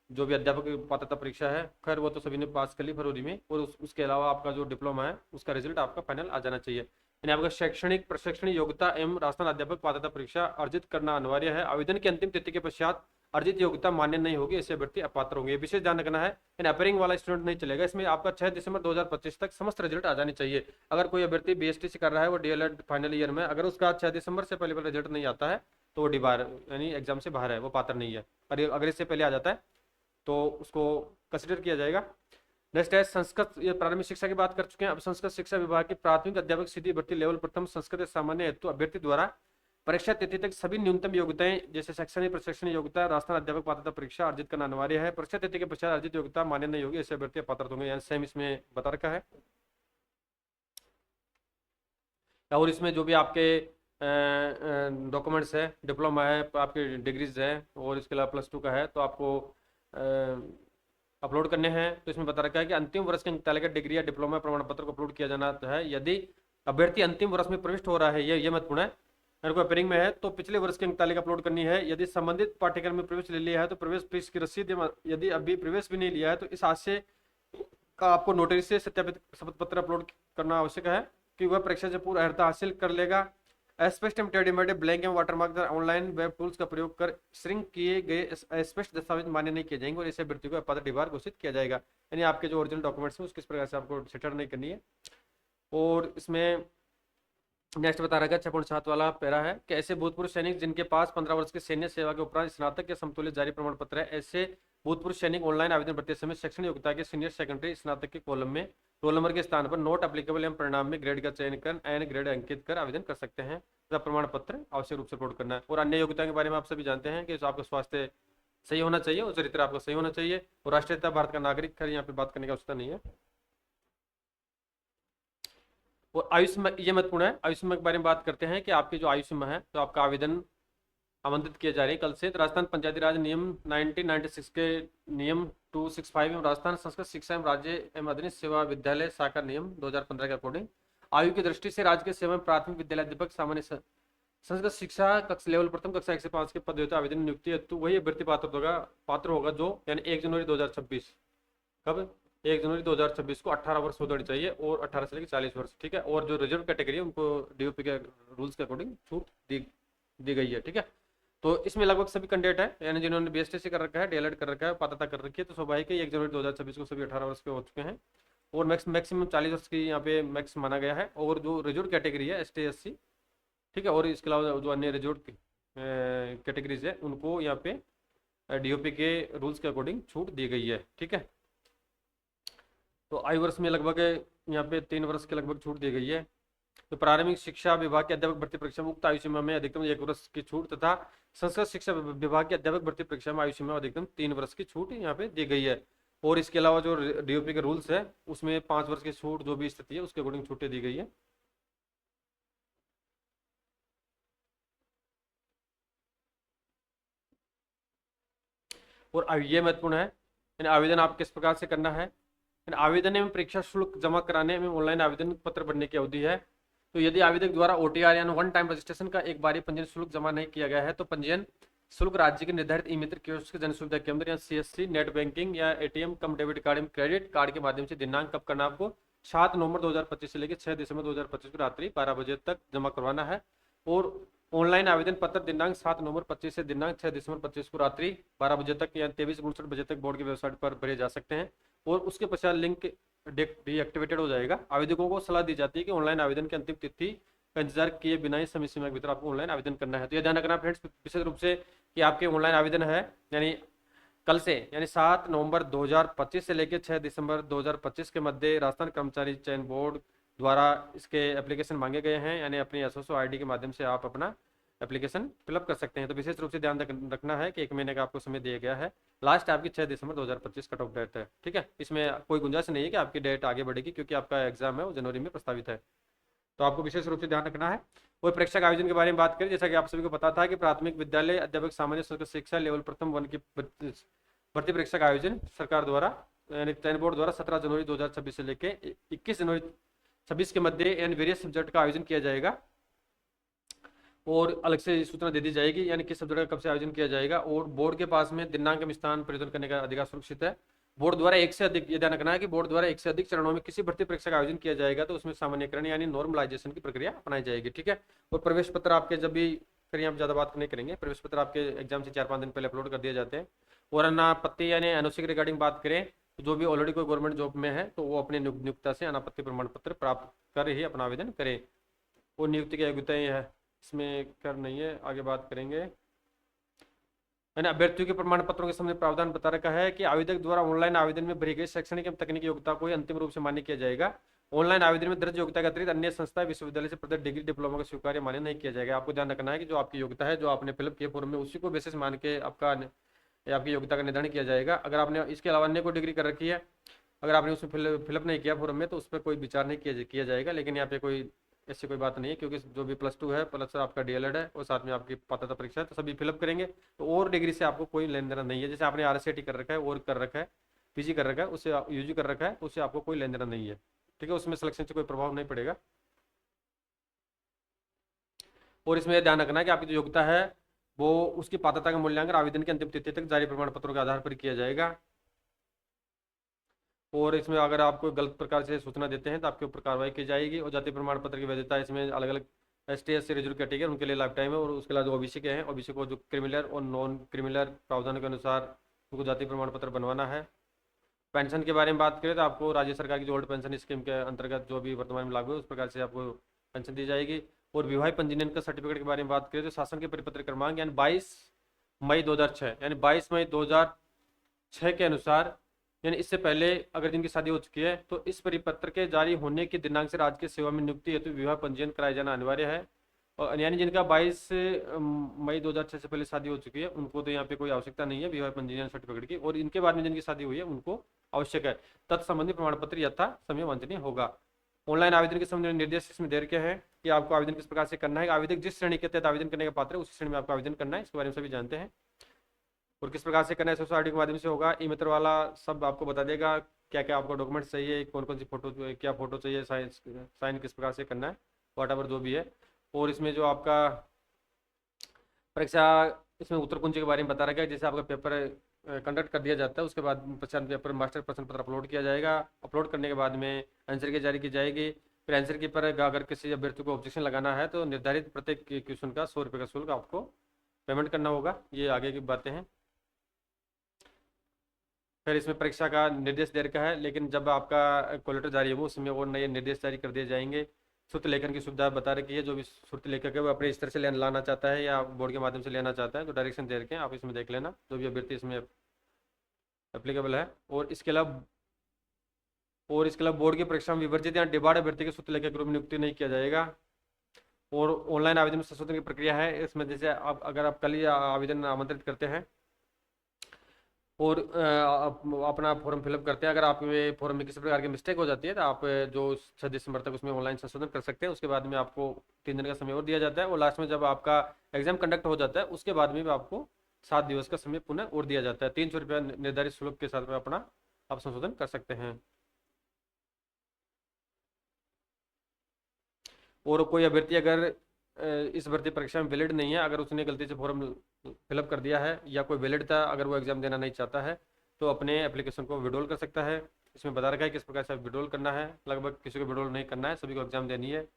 जो भी अध्यापक पात्रता परीक्षा है, खैर वो तो सभी ने पास कर ली फरवरी में, और उसके अलावा आपका जो डिप्लोमा है उसका रिजल्ट आपका फाइनल आ जाना चाहिए। यानी आपका शैक्षणिक प्रशिक्षण योग्यता एवं राजस्थान अध्यापक पात्रता परीक्षा अर्जित करना अनिवार्य है। आवेदन की अंतिम तिथि के पश्चात अर्जित योग्यता मान्य नहीं होगी, ऐसे अभ्यर्थी अपात्र होंगे। विशेष ध्यान रखना है, इन अपरिंग वाला स्टूडेंट नहीं चलेगा। इसमें आपका 6 दिसंबर 2025 तक समस्त रिजल्ट आ जाने चाहिए। अगर कोई अभ्यर्थी BSTC कर रहा है वो DLED फाइनल ईयर में, अगर उसका 6 दिसंबर से पहले रिजल्ट नहीं आता है तो वो डिबार यानी एग्जाम से बाहर है, वो पात्र नहीं है। अगर इससे पहले आ जाता है तो उसको कंसिडर किया जाएगा। नेक्स्ट है संस्कृत, ये प्रारंभिक शिक्षा की बात कर चुके हैं। अब संस्कृत शिक्षा विभाग की प्राथमिक अध्यापक सीधी भर्ती लेवल प्रथम संस्कृत सामान्य हेतु अभ्यर्थी द्वारा परीक्षा तिथि तक सभी न्यूनतम योग्यताएं जैसे शैक्षणिक प्रशिक्षण योग्यता राजस्थान अध्यापक पात्रता परीक्षा अर्जित करना अनिवार्य है। परीक्षा तिथि के पश्चात अर्जित योग्यता मान्य नहीं होगी, ऐसे अभ्यर्थी अपात्र होंगे। यानी सेम इसमें बता रखा है। और इसमें जो भी आपके डॉक्यूमेंट्स है, डिप्लोमा है, आपकी डिग्रीज है और इसके अलावा +2 का है तो आपको अपलोड करने हैं। तो इसमें बता रखा है कि अंतिम वर्ष के अंक तालिका डिग्री या डिप्लोमा प्रमाण पत्र को अपलोड किया जाना है। यदि अभ्यर्थी अंतिम वर्ष में प्रविष्ट हो रहा है, ये महत्वपूर्ण है, मेरे को अपेयरिंग में है तो पिछले वर्ष की अंक तालिका अपलोड करनी है। यदि संबंधित पाठ्यक्रम में प्रवेश ले लिया है तो प्रवेश फीस की रसीद, यदि अभी प्रवेश भी नहीं लिया है तो इस हादसे का आपको नोटरी से सत्यापित शपथ पत्र अपलोड करना आवश्यक है कि वह परीक्षा से पूर्ण अर्हता हासिल कर लेगा। अस्पष्ट एवं टेढ़े-मेढ़े ब्लैंक एवं वाटरमार्क ऑनलाइन वेब टूल्स का प्रयोग कर श्रिंक किए गए अस्पष्ट दस्तावेज मान्य नहीं किए जाएंगे और ऐसे अभ्यर्थी को अपात्र डिबार घोषित किया जाएगा। यानी आपके जो ओरिजिनल डॉक्यूमेंट्स हैं उसके इस प्रकार से आपको सेटर नहीं करनी है। और इसमें नेक्स्ट बता रखा है 6.7 वाला पैरा है कि ऐसे भूतपूर्व सैनिक जिनके पास 15 वर्ष के सैन्य सेवा के उपरांत स्नातक के समतुल्य जारी प्रमाण पत्र है, ऐसे भूतपूर्व सैनिक ऑनलाइन आवेदन भरते समय शैक्षणिक योग्यता के सीनियर सेकेंडरी स्नातक के कॉलम में रोल नंबर के स्थान पर नोट एप्लीकेबल एवं परिणाम में ग्रेड का चयन कर एन ग्रेड अंकित कर आवेदन कर सकते हैं तथा प्रमाण पत्र आवश्यक रूप से अपलोड करना है। और अन्य योग्यता के बारे में आप सभी जानते हैं कि आपका स्वास्थ्य सही होना चाहिए और चरित्र आपका सही होना चाहिए और राष्ट्रीयता भारत का नागरिक। खैर यहाँ पे बात करने की आवश्यकता नहीं है। और आयु सीमा ये महत्वपूर्ण है। आयु सीमा के बारे में बात करते हैं कि आपकी जो आयु सीमा है तो आपका आवेदन आमंत्रित किए जा रहे हैं कल से। तो राजस्थान पंचायती राज नियम 1996 के नियम 265 एवं राजस्थान संस्कृत शिक्षा एवं राज्य एवं आधुनिक सेवा विद्यालय शाखा नियम 2015 के अकॉर्डिंग आयु की दृष्टि से राजकीय सेवा प्राथमिक विद्यालय अध्यापक सामान्य संस्कृत शिक्षा कक्षा लेवल प्रथम कक्षा 1 से 5 के पद हेतु आवेदन नियुक्ति हेतु वही अभ्यर्थी पात्र होगा जो यानी 1 जनवरी 2026 कब 1 जनवरी 2026 को 18 वर्ष हो होनी चाहिए और 18 से लेकर 40 वर्ष। ठीक है। और जो रिजर्व कैटेगरी है उनको डीओपी के रूल्स के अकॉर्डिंग छूट दी गई है। ठीक है। तो इसमें लगभग सभी कैंडिडेट है यानी जिन्होंने बीएसटीसी कर रखा है, डीएलएड कर रखा है, पात्रता कर रखी है, तो स्वाभाविक है 1 जनवरी 2026 को सभी 18 वर्ष के हो चुके हैं और मैक्सिमम 40 वर्ष की यहाँ पे मैक्स माना गया है। और जो रिजर्व कैटेगरी है ST SC, ठीक है, और इसके अलावा जो अन्य रिजर्व कैटेगरीज है उनको यहाँ पे डीओपी के रूल्स के अकॉर्डिंग छूट दी गई है। ठीक है। तो आयु वर्ष में लगभग यहाँ पे 3 वर्ष के लगभग छूट दी गई है। तो प्रारंभिक शिक्षा विभाग के अध्यापक भर्ती परीक्षा में उक्त आयु सीमा में अधिकतम 1 वर्ष की छूट तथा संस्कृत शिक्षा विभाग के अध्यापक भर्ती परीक्षा में आयु सीमा अधिकतम 3 वर्ष की छूट यहाँ पे दी गई है। और इसके अलावा जो डीओपी के रूल्स है उसमें 5 वर्ष की छूट जो भी स्थिति है उसके अकॉर्डिंग छूटें दी गई है। और ये महत्वपूर्ण है आवेदन आप किस प्रकार से करना है। आवेदन एवं परीक्षा शुल्क जमा कराने में ऑनलाइन आवेदन पत्र भरने की अवधि है। तो यदि आवेदक द्वारा OTR यानी वन टाइम रजिस्ट्रेशन का एक बारी पंजीयन शुल्क जमा नहीं किया गया है तो पंजीयन शुल्क राज्य के निर्धारित ई मित्र कियोस्क जन सुविधा केंद्र या CSC नेट बैंकिंग या ATM कम डेबिट कार्ड एवं क्रेडिट कार्ड के माध्यम से दिनांक कब करना आपको 7 नवंबर 2025 से लेकर 6 दिसंबर 2025 को रात्रि 12 बजे तक जमा करवाना है। और ऑनलाइन आवेदन पत्र दिनांक 7 नवंबर 25 से दिनांक 6 दिसंबर 25 को रात्रि 12 बजे तक या 23:59 बजे तक बोर्ड की वेबसाइट पर भरे जा सकते हैं और उसके पश्चात लिंक डीएक्टिवेटेड हो जाएगा। आवेदकों को सलाह दी जाती है कि ऑनलाइन आवेदन की अंतिम तिथि का इंतजार किए बिना ही समय सीमा के भीतर आपको ऑनलाइन आवेदन करना है। तो यह ध्यान रखना फ्रेंड्स विशेष रूप से कि आपके ऑनलाइन आवेदन है यानी कल से यानी 7 नवंबर 2025 से लेकर 6 दिसंबर 2025 के मध्य राजस्थान कर्मचारी चयन बोर्ड द्वारा इसके एप्लीकेशन मांगे गए हैं यानी अपनी SSO ID के माध्यम से आप अपना एप्लीकेशन फिलअप कर सकते हैं। तो विशेष रूप से ध्यान रखना है कि 1 महीने का आपको समय दिया गया है। लास्ट आपकी 6 दिसंबर 2025 कट ऑफ डेट है। ठीक है। इसमें कोई गुंजाइश नहीं है कि आपकी डेट आगे बढ़ेगी क्योंकि आपका एग्जाम है वो जनवरी में प्रस्तावित है। तो आपको विशेष रूप से ध्यान रखना है। और परीक्षा के आयोजन के बारे में बात करें जैसा कि आप सभी को पता था कि प्राथमिक विद्यालय अध्यापक सामान्य संस्कृत शिक्षा लेवल प्रथम 1 की भर्ती परीक्षा का आयोजन सरकार द्वारा यानी चयन बोर्ड द्वारा 17 जनवरी 2026 से लेकर 21 जनवरी 26 के मध्य यानी वेरियस सब्जेक्ट का आयोजन किया जाएगा और अलग से सूचना दे दी जाएगी यानी किस सब्जेक्ट का कब से आयोजन किया जाएगा। और बोर्ड के पास में दिनांक एवं स्थान परिवर्तन करने का अधिकार सुरक्षित है। बोर्ड द्वारा एक से अधिक, ये ध्यान रखना है कि बोर्ड द्वारा एक से अधिक चरणों में किसी भर्ती परीक्षा का आयोजन किया जाएगा तो उसमें सामान्यकरण यानी नॉर्मलाइजेशन की प्रक्रिया अपनाई जाएगी। ठीक है। और प्रवेश पत्र आपके जब भी करिए आप ज्यादा बात नहीं करेंगे, प्रवेश पत्र आपके एग्जाम से 4-5 दिन पहले अपलोड कर दिए जाते हैं। और अनापत्ति यानी एनओसी की रिगार्डिंग बात करें तो जो भी ऑलरेडी कोई गवर्नमेंट जॉब में है तो वो अपने नियुक्ता से अनापत्ति प्रमाण पत्र प्राप्त कर ही अपना आवेदन करें। और नियुक्ति की योग्यताएं है इसमें कर नहीं है, आगे बात करेंगे। मैंने अभ्यर्थियों के प्रमाण पत्रों के संबंध प्रावधान बता रखा है कि आवेदक द्वारा ऑनलाइन आवेदन में भरी गई शैक्षणिक एवं तकनीकी योग्यता को अंतिम रूप से मान्य किया जाएगा। ऑनलाइन आवेदन में दर्ज योग्यता के अतिरिक्त अन्य संस्था विश्वविद्यालय से प्रदत्त डिग्री डिप्लोमा का स्वीकार्य मान्य नहीं किया जाएगा। आपको ध्यान रखना है कि जो आपकी योग्यता है जो आपने फिलअप किए फॉर्म में उसी को बेसिस मान के आपकी योग्यता का निर्धारण किया जाएगा। अगर आपने इसके अलावा अन्य कोई डिग्री कर रखी है, अगर आपने उसमें फिलअप नहीं किया फॉर्म में तो उस पर कोई विचार नहीं किया जाएगा। लेकिन यहाँ पे कोई ऐसी कोई बात नहीं है क्योंकि जो भी +2 है प्लस आपका डीएलएड है और साथ में आपकी पात्रता परीक्षा है तो सभी फिलअप करेंगे। तो और डिग्री से आपको कोई लेन देना नहीं है। जैसे आपने RCT कर रखा है और कर रखा है, PG कर रखा है, उससे UG कर रखा है, उससे आपको कोई लेन देना नहीं है। ठीक है। उसमें सिलेक्शन से कोई प्रभाव नहीं पड़ेगा। और इसमें ध्यान रखना है कि आपकी जो योग्यता है वो उसकी पात्रता का मूल्यांकन आवेदन की अंतिम तिथि तक जारी प्रमाण पत्रों के आधार पर किया जाएगा। और इसमें अगर आप कोई गलत प्रकार से सूचना देते हैं तो आपके ऊपर कार्रवाई की जाएगी। और जाति प्रमाण पत्र की वैधता इसमें अलग अलग ST SC रिजर्व कैटेगरी उनके लिए लाइफ टाइम है। और उसके अलावा जो OBC के हैं OBC को जो क्रिमिनल और नॉन क्रिमिनल प्रावधानों के अनुसार उनको जाति प्रमाण पत्र बनवाना है। पेंशन के बारे में बात करें तो आपको राज्य सरकार की जो ओल्ड पेंशन स्कीम के अंतर्गत जो भी वर्तमान में लागू है उस प्रकार से आपको पेंशन दी जाएगी। और विवाह पंजीयन का सर्टिफिकेट के बारे में बात करें तो शासन के परिपत्र क्रमांक यानी 22 मई 2006 यानी 22 मई 2006 के अनुसार यानी इससे पहले अगर जिनकी शादी हो चुकी है तो इस परिपत्र के जारी होने के दिनांक से राज्य की सेवा में नियुक्ति हेतु विवाह पंजीयन कराया जाना अनिवार्य है। और यानी जिनका 22 मई 2006 से पहले शादी हो चुकी है उनको तो यहाँ पे कोई आवश्यकता नहीं है विवाह पंजीयन सर्टिफिकेट की, और इनके बाद में जिनकी शादी हुई है उनको आवश्यक है। तत्संबंधी प्रमाण पत्र यथा समय वांछनीय होगा। ऑनलाइन आवेदन के संबंध में निर्देश इसमें दे रखे हैं कि आपको आवेदन किस प्रकार से करना है। आवेदक जिस श्रेणी के तहत आवेदन करने का पात्र है उसी श्रेणी में आपको आवेदन करना है, इसके बारे में सभी जानते हैं। और किस प्रकार से करना है सोशल आईडी के माध्यम से होगा। ई मित्र वाला सब आपको बता देगा क्या क्या आपको डॉक्यूमेंट्स चाहिए, कौन कौन सी फोटो, क्या फोटो चाहिए, साइन किस प्रकार से करना है, वॉट एवर जो भी है। और इसमें जो आपका परीक्षा, इसमें उत्तर कुंजी के बारे में बता रखा है। जैसे आपका पेपर कंडक्ट कर दिया जाता है उसके बाद प्रश्न पेपर मास्टर प्रश्न पत्र अपलोड किया जाएगा। अपलोड करने के बाद में आंसर की जारी की जाएगी। फिर आंसर की पर अगर किसी अभ्यर्थी को ऑब्जेक्शन लगाना है तो निर्धारित प्रत्येक क्वेश्चन का 100 रुपये का शुल्क आपको पेमेंट करना होगा। ये आगे की बातें हैं। फिर इसमें परीक्षा का निर्देश दे रखा है, लेकिन जब आपका कॉल जारी हो उसमें और नए निर्देश जारी कर दिए जाएंगे। श्रुत लेखन की सुविधा बता रखी है। जो भी श्रुत लेखक है वो अपने स्तर से लाना चाहता है या बोर्ड के माध्यम से लेना चाहता है तो डायरेक्शन दे रखे हैं, आप इसमें देख लेना जो भी अभ्यर्थी इसमें एप्लीकेबल है। और इसके अलावा बोर्ड की परीक्षा में विवर्जित या डिबार्ड अभ्यर्थी के श्रुत लेखक के रूप में नियुक्ति नहीं किया जाएगा। और ऑनलाइन आवेदन में संशोधन की प्रक्रिया है। इसमें जैसे आप अगर आप कल ही आवेदन आमंत्रित करते हैं और अपना फॉर्म फिलअप करते हैं, अगर आपके फॉर्म में किसी प्रकार की मिस्टेक हो जाती है तो आप जो 6 दिसंबर तक उसमें ऑनलाइन संशोधन कर सकते हैं। उसके बाद में आपको 3 दिन का समय और दिया जाता है। और लास्ट में जब आपका एग्जाम कंडक्ट हो जाता है उसके बाद में भी आपको 7 दिवस का समय पुनः और दिया जाता है। 300 रुपया निर्धारित शुल्क के साथ में अपना आप संशोधन कर सकते हैं। और कोई अभ्यर्थी अगर इस भर्ती परीक्षा में वैलिड नहीं है, अगर उसने गलती से फॉर्म फिलअप कर दिया है या कोई वैलिड था, अगर वो एग्जाम देना नहीं चाहता है तो अपने एप्लीकेशन को विड्रॉल कर सकता है। इसमें बता रखा है किस प्रकार से विड्रॉल करना है। लगभग किसी को विड्रॉल नहीं करना है, सभी को एग्जाम देनी है।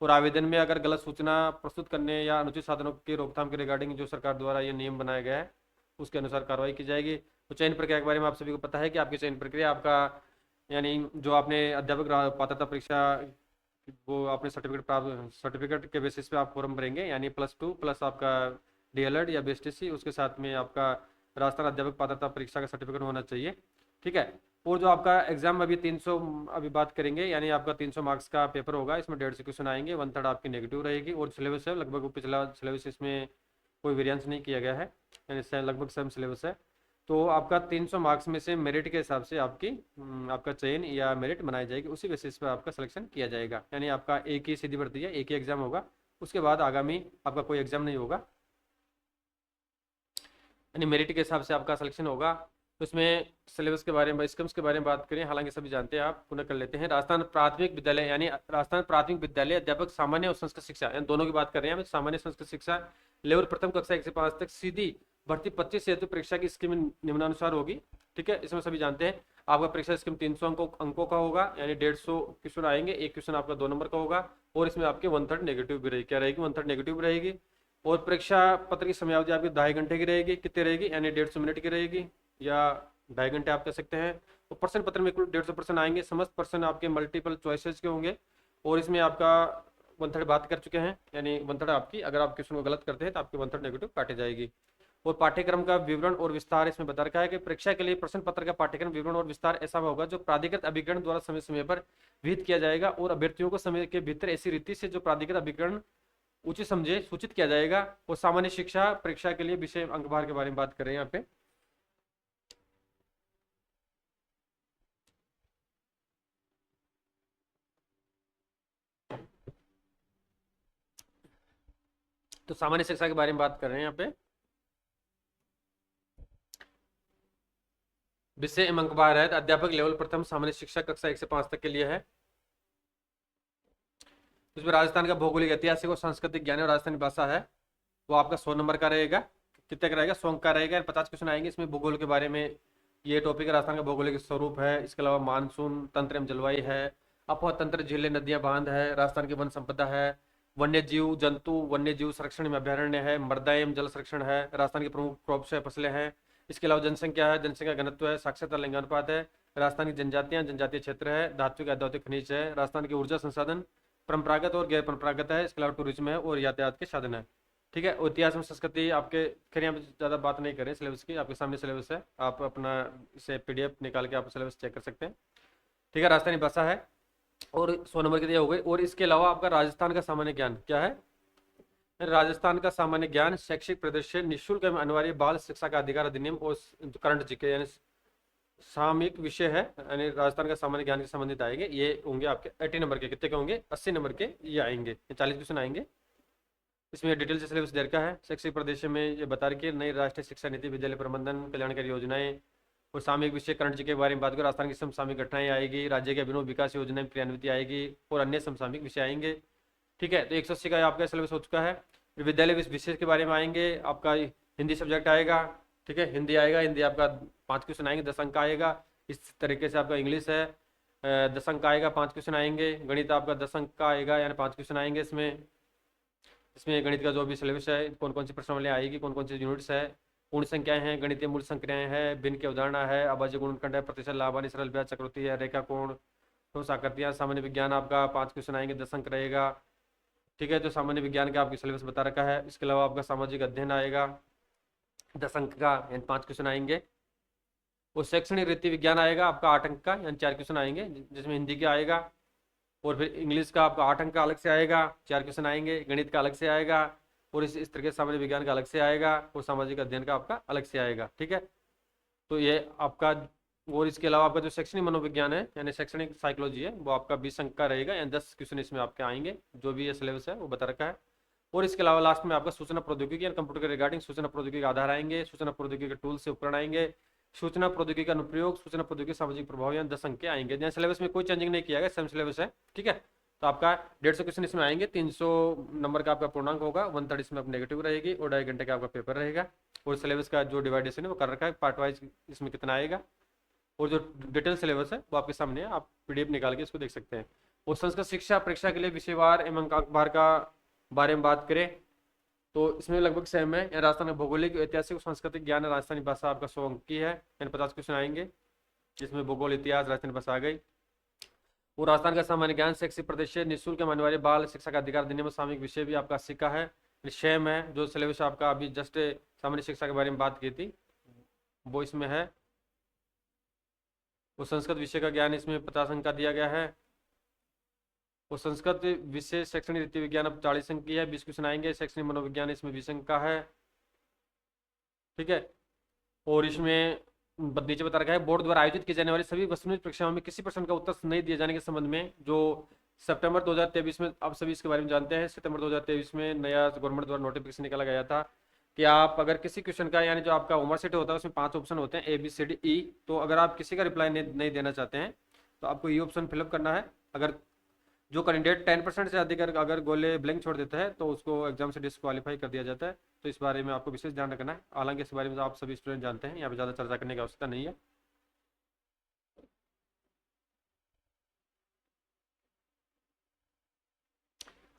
और आवेदन में अगर गलत सूचना प्रस्तुत करने या अनुचित साधनों की रोकथाम के रिगार्डिंग जो सरकार द्वारा ये नियम बनाया गया है उसके अनुसार कार्रवाई की जाएगी। तो चयन प्रक्रिया के बारे में आप सभी को पता है कि आपकी चयन प्रक्रिया आपका यानी जो आपने अध्यापक पात्रता परीक्षा वो आपने सर्टिफिकेट के बेसिस पे आप फॉर्म भरेंगे, यानी +2 प्लस आपका डीएलएड या बीएसटीसी, उसके साथ में आपका राजस्थान अध्यापक पात्रता परीक्षा का सर्टिफिकेट होना चाहिए। ठीक है। और जो आपका एग्जाम अभी 300 अभी बात करेंगे, यानी आपका 300 मार्क्स का पेपर होगा। इसमें 150 क्वेश्चन आएंगे, 1/3 आपकी नेगेटिव रहेगी। और सिलेबस है लगभग वो पिछला सिलेबस, इसमें कोई वेरिएंस नहीं किया गया है, यानी लगभग सेम सिलेबस है। तो आपका 300 मार्क्स में से मेरिट के हिसाब से आपका चयन या मेरिट बनाई जाएगी, उसी बेसिस पर आपका सिलेक्शन किया जाएगा। यानी आपका एक ही सीधी भर्ती है, एक ही एग्जाम होगा, उसके बाद आगामी आपका कोई एग्जाम नहीं होगा, यानी मेरिट के हिसाब से आपका सिलेक्शन होगा। तो इसमें सिलेबस के बारे में, स्कीम्स के बारे में बात करें, हालांकि सभी जानते हैं, आप पुनः कर लेते हैं। राजस्थान प्राथमिक विद्यालय यानी राजस्थान प्राथमिक विद्यालय अध्यापक सामान्य और संस्कृत शिक्षा, यानी दोनों की बात कर रहे हैं। सामान्य संस्कृत शिक्षा लेवल प्रथम कक्षा 1 से 5 तक सीधी भर्ती 25 हेतु परीक्षा की स्कीम निम्नानुसार होगी। ठीक है। इसमें सभी जानते हैं आपका परीक्षा स्कीम 300 अंकों का होगा, यानी 150 क्वेश्चन आएंगे, एक क्वेश्चन आपका 2 नंबर का होगा। और इसमें आपके 1/3 नेगेटिव भी रहेगी। क्या रहेगी? 1/3 नेगेटिव रहेगी। और परीक्षा पत्र की समयावधि आपकी 2.5 घंटे की रहेगी। कितनी रहेगी? यानी 150 मिनट की रहेगी या 2.5 घंटे आप कह सकते हैं। तो प्रश्न पत्र में कुल 150 प्रश्न आएंगे। समस्त प्रश्न आपके मल्टीपल चॉइसेस के होंगे। और इसमें आपका 1/3 बात कर चुके हैं, यानी 1/3 आपकी, अगर आप क्वेश्चन को गलत करते हैं तो आपकी 1/3 नेगेटिव काटी जाएगी। और पाठ्यक्रम का विवरण और विस्तार इसमें बता रखा है कि परीक्षा के लिए प्रश्न पत्र का पाठ्यक्रम विवरण और विस्तार ऐसा होगा जो प्राधिकृत अभिकरण द्वारा समय समय पर विहित किया जाएगा। और अभ्यर्थियों को समय के भीतर ऐसी रीति से जो प्राधिकृत अभिकरण उचित समझे सूचित किया जाएगा। और सामान्य शिक्षा परीक्षा के लिए विषय अंकभार के बारे में बात कर रहे हैं यहाँ पे। तो सामान्य शिक्षा के बारे में बात कर रहे हैं यहाँ पे। विषय एवं अंकभार है अध्यापक लेवल प्रथम सामान्य शिक्षा कक्षा 1 से 5 तक के लिए है। इसमें राजस्थान का भौगोलिक, ऐतिहासिक और सांस्कृतिक ज्ञान और राजस्थानी भाषा है वो आपका 100 नंबर का रहेगा। कितने का रहेगा? 100 अंक का रहेगा। 50 क्वेश्चन आएंगे इसमें भूगोल के बारे में। ये टॉपिक राजस्थान का भौगोलिक स्वरूप है। इसके अलावा मानसून तंत्र एवं जलवायु है, अफवाह तंत्र, झीलें, नदियां, बांध है, राजस्थान की वन संपदा है, वन्य जीव जंतु, वन्य जीव संरक्षण में अभ्यारण्य है, मृदा एवं जल संरक्षण है, राजस्थान की प्रमुख क्रॉप्स है, फसलें हैं। इसके अलावा जनसंख्या है, जनसंख्या घनत्व है, साक्षरता लिंगानुपात है, राजस्थान की जनजातियां, जनजातीय क्षेत्र है, धात्विक अधौतिक खनिज है, राजस्थान की ऊर्जा संसाधन परंपरागत और गैर परंपरागत है। इसके अलावा टूरिज्म है और यातायात के साधन है। ठीक है। और इतिहास में संस्कृति आपके, खैर यहाँ पे ज़्यादा बात नहीं करें सिलेबस की, आपके सामने सिलेबस है, आप अपना इसे PDF निकाल के आप सिलेबस चेक कर सकते हैं। ठीक है। राजस्थानी भाषा है और 100 नंबर की दिया हो गई। और इसके अलावा आपका राजस्थान का सामान्य ज्ञान क्या है? राजस्थान का सामान्य ज्ञान, शैक्षिक प्रदर्शन, निःशुल्क एवं अनिवार्य बाल शिक्षा का अधिकार अधिनियम और करंट जीके यानी सामयिक विषय है, यानी राजस्थान का सामान्य ज्ञान के संबंधित आएंगे। ये होंगे आपके 80 नंबर के। कितने के होंगे? 80 नंबर के ये आएंगे। 40 क्वेश्चन आएंगे। इसमें डिटेल से सिलेबस दे रखा है। शैक्षिक प्रदर्शन में ये बता रखी है नई राष्ट्रीय शिक्षा नीति, विद्यालय प्रबंधन, कल्याणकारी योजनाएं और सामयिक विषय करंट जी के बारे में बात करें। राजस्थान की समसामयिक घटनाएं आएगी, राज्य के अभिनव विकास योजनाएं क्रियान्वित आएगी और अन्य समसामयिक विषय आएंगे। ठीक है। तो 180 का आपका सिलेबस हो चुका है। विद्यालय विषय के बारे में आएंगे, आपका हिंदी सब्जेक्ट आएगा। ठीक है, हिंदी आएगा। हिंदी आपका 5 क्वेश्चन आएंगे, 10 अंक का आएगा। इस तरीके से आपका इंग्लिश है, 10 अंक का आएगा, 5 क्वेश्चन आएंगे। गणित आपका 10 अंक का आएगा, यानी 5 क्वेश्चन आएंगे इसमें। इसमें गणित का जो भी सिलेबस है, कौन कौन सी प्रश्नावली आएगी, कौन कौन सी यूनिट्स है, पूर्ण संख्याएं हैं, गणितीय मूल संक्रियाएं हैं, भिन्न की अवधारणा है, अभाज्य गुणनखंड है, प्रतिशत लाभानी, सरल ब्याज, चक्रवृद्धि है, रेखा कोण, ठोस आकृतियां। सामान्य विज्ञान आपका 5 क्वेश्चन आएंगे, 10 अंक रहेगा। ठीक है। तो सामान्य विज्ञान का आपकी सिलेबस बता रखा है। इसके अलावा आपका सामाजिक अध्ययन आएगा, 10 अंक का, यानी 5 क्वेश्चन आएंगे। और शैक्षणिक रीति विज्ञान आएगा आपका 8 अंक का, यानी 4 क्वेश्चन आएंगे, जिसमें हिंदी का आएगा। और फिर इंग्लिश का आपका 8 अंक का अलग से आएगा, 4 क्वेश्चन आएंगे। गणित का अलग से आएगा और इस तरीके से सामान्य विज्ञान का अलग से आएगा और सामाजिक अध्ययन का आपका अलग से आएगा। ठीक है। तो ये आपका, और इसके अलावा आपका जो शैक्षणिक मनोविज्ञान है यानी शैक्षणिक साइकोलॉजी है, वो आपका 20 अंक का रहेगा, यानी 10 क्वेश्चन इसमें आपके आएंगे। जो भी ये सिलेबस है वो बता रखा है। और इसके अलावा लास्ट में आपका सूचना प्रौद्योगिकी यानी कंप्यूटर के रिगार्डिंग सूचना प्रौद्योगिकी का आधार आएंगे, सूचना प्रौद्योगिकी के टूल से उपकरण आएंगे, सूचना प्रौद्योगिकी का अनुप्रयोग, सूचना प्रौद्योगिकी सामाजिक प्रभाव, यानी 10 अंक के आएंगे। यहाँ सिलेबस में कोई चेंजिंग नहीं किया गया, सेम सिलेबस है। ठीक है। तो आपका 150 क्वेश्चन इसमें आएंगे, 300 नंबर का आपका पूर्णांक होगा, 1/3 इसमें आप नेगेटिव रहेगी और 2.5 घंटे का आपका पेपर रहेगा। और सिलेबस का जो डिवाइडेशन है वो कर रखा है पार्ट वाइज, इसमें कितना आएगा। और जो डिटेल सिलेबस है वो आपके सामने है, आप PDF निकाल के इसको देख सकते हैं। और संस्कृत शिक्षा परीक्षा के लिए विषयवार एवं अंकभार का बारे में बात करें तो इसमें लगभग सेम है। राजस्थान का भौगोलिक, ऐतिहासिक, सांस्कृतिक ज्ञान, राजस्थानी भाषा आपका 100 अंक की है, यानी 50 क्वेश्चन आएंगे, जिसमें भूगोल, इतिहास, राजस्थानी भाषा आ गई। और राजस्थान का सामान्य ज्ञान, शैक्षिक प्रदेश, निःशुल्क अनिवार्य बाल शिक्षा का अधिकार अधिनियम, सामयिक विषय भी आपका सिक्का है, सेम है। जो सिलेबस आपका अभी जस्ट सामान्य शिक्षा के बारे में बात की थी वो इसमें है। वो संस्कृत विषय का ज्ञान इसमें 50 अंक का दिया गया है। वो संस्कृत विषय शैक्षणिक रीति विज्ञान अब 40 अंक की है, 20 क्वेश्चन आएंगे। शैक्षणिक मनोविज्ञान इसमें 20 अंक का है। ठीक है। और इसमें नीचे बता रखा है बोर्ड द्वारा आयोजित की जाने वाली सभी वस्तुनिष्ठ परीक्षाओं में किसी प्रश्न का उत्तर नहीं दिए जाने के संबंध में जो सितंबर 2023 में, आप सभी इसके बारे में जानते हैं, सितंबर 2023 में नया गवर्नमेंट द्वारा नोटिफिकेशन निकाला गया था कि आप अगर किसी क्वेश्चन का, यानी जो आपका होमवर्क शीट होता है उसमें 5 ऑप्शन होते हैं ABCDE, तो अगर आप किसी का रिप्लाई नहीं देना चाहते हैं तो आपको ये ऑप्शन फिलअप करना है। अगर जो कैंडिडेट 10% से अधिक अगर गोले ब्लैंक छोड़ देता है तो उसको एग्जाम से डिस्क्वालीफाई कर दिया जाता है। तो इस बारे में आपको विशेष ध्यान रखना है। हालांकि इस बारे में आप सभी स्टूडेंट जानते हैं, यहाँ पे ज़्यादा चर्चा करने की आवश्यकता नहीं है।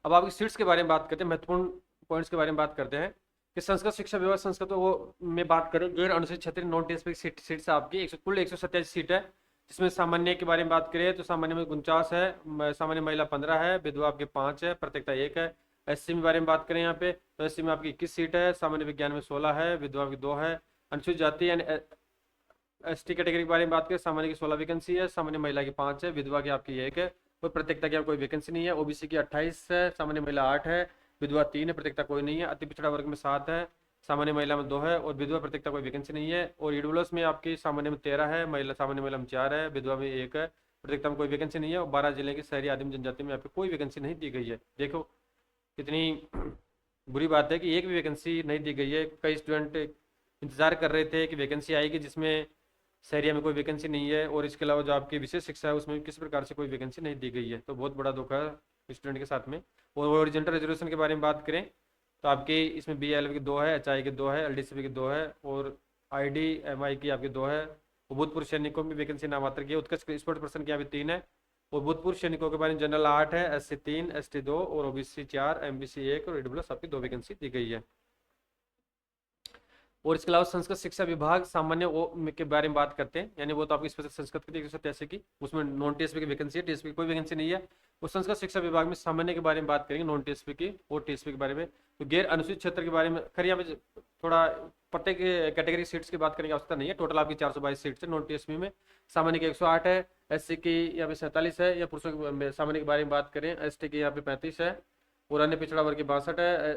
अब आपकी सीट्स के बारे में बात करते हैं, महत्वपूर्ण पॉइंट्स के बारे में बात करते हैं कि संस्कृत शिक्षा विभाग संस्कृत वो में बात करें, गैर अनुसूचित क्षेत्र नॉन टेस्ट सीट्स आपकी कुल 187 सीट है। जिसमें सामान्य के बारे में बात करें तो सामान्य में 49 है, सामान्य महिला 15 है, विधवा आपके 5 है, प्रत्येकता 1 है। SC में बारे में बात करें यहाँ पे तो SC में आपकी 21 सीट है, सामान्य विज्ञान में 16 है, विधवा की 2 है। अनुसूचित जाति यानी ST कैटेगरी के बारे में बात करें, सामान्य की 16 वैकेंसी है, सामान्य महिला की 5 है, विधवा की आपकी 1 है, कोई प्रत्येकता की कोई वैकेंसी नहीं है। OBC की 28 है, सामान्य महिला 8 है, विधवा 3 है, प्रत्येकता कोई नहीं है। अति पिछड़ा वर्ग में 7 है, सामान्य महिला में 2 है और विधवा प्रत्येकता कोई वैकेंसी नहीं है। और EWS में आपकी सामान्य में 13 है, महिला सामान्य महिला में 4 है, विधवा में 1 है, प्रत्येकता में कोई वैकेंसी नहीं है। और 12 जिले की शहरी आदिम जनजाति में आपको कोई वैकेंसी नहीं दी गई है। देखो कितनी बुरी बात है कि एक भी वैकेंसी नहीं दी गई है। कई स्टूडेंट इंतजार कर रहे थे कि वैकेंसी आएगी जिसमें शहरिया में कोई वैकेंसी नहीं है, और इसके अलावा जो आपकी विशेष शिक्षा है उसमें किसी प्रकार से कोई वैकेंसी नहीं दी गई है। तो बहुत बड़ा धोखा है स्टूडेंट के साथ में। और ओरिजेंटल रिजर्वेशन के बारे में बात करें तो आपकी इसमें BLV की 2 है, HI की 2 है, LDCB की 2 है और IDMI की आपकी 2 है। भूतपूर्व सैनिकों में वैकेंसी नामात्र की है। उत्कृष्ट स्पोर्ट्स पर्सन की यहाँ पे 3 है। और भूतपूर्व सैनिकों के बारे में जनरल 8 है, SC 3, ST 2 और OBC 4, MBC 1 और EWS आपकी 2 वैकेंसी दी गई है। और इसके अलावा संस्कृत शिक्षा विभाग सामान्य वो के बारे में बात करते हैं, यानी वो तो आपकी स्पेशल संस्कृत की 183 की, उसमें नॉन टीएसपी की वैकेंसी है, टीएसपी की कोई वैकेंसी नहीं है। वो संस्कृत शिक्षा विभाग में सामान्य के बारे में बात करेंगे, नॉन टीएसपी की और टीएसपी के बारे में। तो गैर अनुसूचित क्षेत्र के बारे में खैर यहाँ पे थोड़ा प्रत्येक कैटेगरी सीट्स की बात करने की आवश्यकता नहीं है। टोटल आपकी 422 सीट्स है नॉन टीएसपी में। सामान्य की 108 है, एससी की यहाँ पे 47 है, या पुरुषों के सामान्य के बारे में बात करें एसटी की यहाँ पे 35 है, और अन्य पिछड़ा वर्ग की 62 है,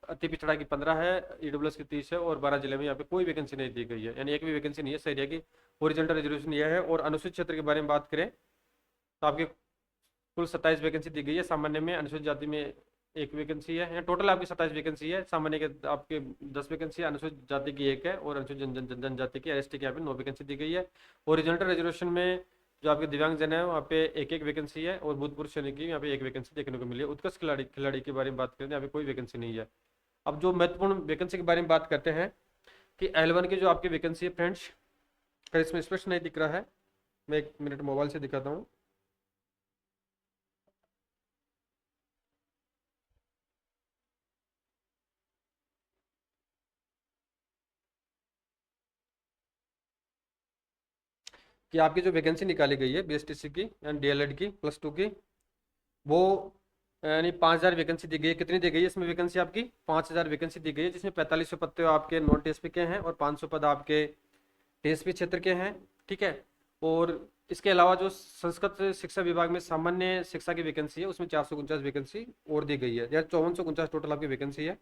अति पिछड़ा की 15 है, ईडब्ल्यूएस की 30 है, और 12 जिले में यहाँ पे कोई वैकेंसी नहीं दी गई है, यानी एक भी वैकेंसी नहीं है इस एरिया की। हॉरिजॉन्टल रिजर्वेशन यह है। और अनुसूचित क्षेत्र के बारे में बात करें तो आपके कुल 27 वैकेंसी दी गई है। सामान्य में, अनुसूचित जाति में एक वैकेंसी है, टोटल आपकी 27 वैकेंसी है। सामान्य के आपके 10 वैकेंसी है, अनुसूचित जाति की 1 है, और अनुसूचित जनजाति की एसटी की यहाँ पे 9 वैकेंसी दी गई है। ओरिजेंटल रिजर्वेशन में जो आपके दिव्यांग जन है वहाँ पे एक वैकेंसी है, और भूतपूर्व सैनिक की यहाँ पे 1 वैकेंसी देखने को मिली है। उत्कृष्ट खिलाड़ी के बारे में बात करें यहाँ पे कोई वैकेंसी नहीं है। अब जो महत्वपूर्ण वैकेंसी के बारे में बात करते हैं कि L1 की जो आपकी वैकेंसी है फ्रेंड्स, अगर इसमें स्पष्ट नहीं दिख रहा है, मैं 1 मिनट मोबाइल से दिखाता हूँ। कि आपकी जो वैकेंसी निकाली गई है बीएसटीसी की यानी डीएलएड की +2 की, वो यानी 5000 वैकेंसी दी गई है। कितनी दी गई है इसमें वैकेंसी? आपकी 5000 वैकेंसी दी गई है, जिसमें 4500 पद तो आपके नॉन टीएसपी के हैं और 500 पद आपके टीएसपी क्षेत्र के हैं, ठीक है। और इसके अलावा जो संस्कृत शिक्षा विभाग में सामान्य शिक्षा की वैकेंसी है उसमें 449 वैकेंसी और दी गई है, या 5449 टोटल आपकी वैकेंसी है।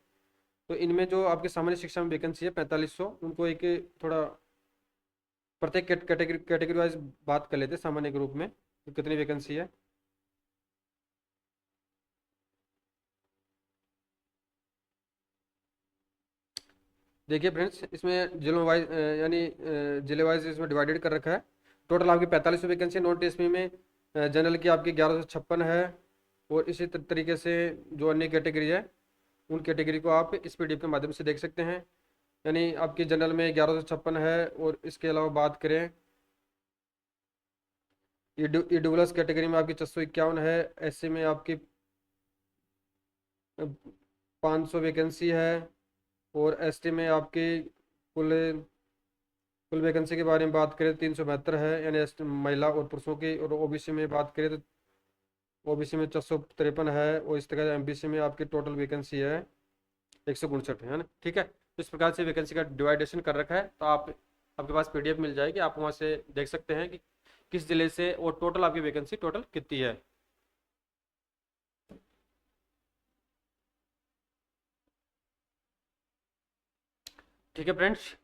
तो इनमें जो आपके सामान्य शिक्षा में वैकेंसी है 4500, उनको एक थोड़ा प्रत्येक कैटेगरी वाइज बात कर लेते हैं। सामान्य के रूप में तो कितनी वैकेंसी है? देखिए फ्रेंड्स, इसमें जिलों वाइज यानी जिले वाइज इसमें डिवाइडेड कर रखा है। टोटल आपकी 4500 वैकेंसी नॉन टीएसपी में। जनरल की आपकी 1156 है, और इसी तरीके से जो अन्य कैटेगरी है उन कैटेगरी को आप इस पीडीएफ के माध्यम से देख सकते हैं। यानी आपकी जनरल में 1156 है, और इसके अलावा बात करें ईडब्ल्यूएस कैटेगरी में आपकी 451 है, एससी में आपकी 500 वैकेंसी है, और एसटी में आपकी कुल कुल वैकेंसी के बारे में बात करें 372 है, यानी महिला और पुरुषों की। और ओबीसी में बात करें तो ओबीसी में 453 है, और इस तरह एमबीसी में आपकी टोटल वैकेंसी है 159 है ना, ठीक है। तो इस प्रकार से वैकेंसी का डिवाइडेशन कर रखा है। तो आपके पास पीडीएफ मिल जाएगी, आप वहाँ से देख सकते हैं कि किस जिले से और टोटल आपकी वैकेंसी टोटल कितनी है। ठीक है फ्रेंड्स,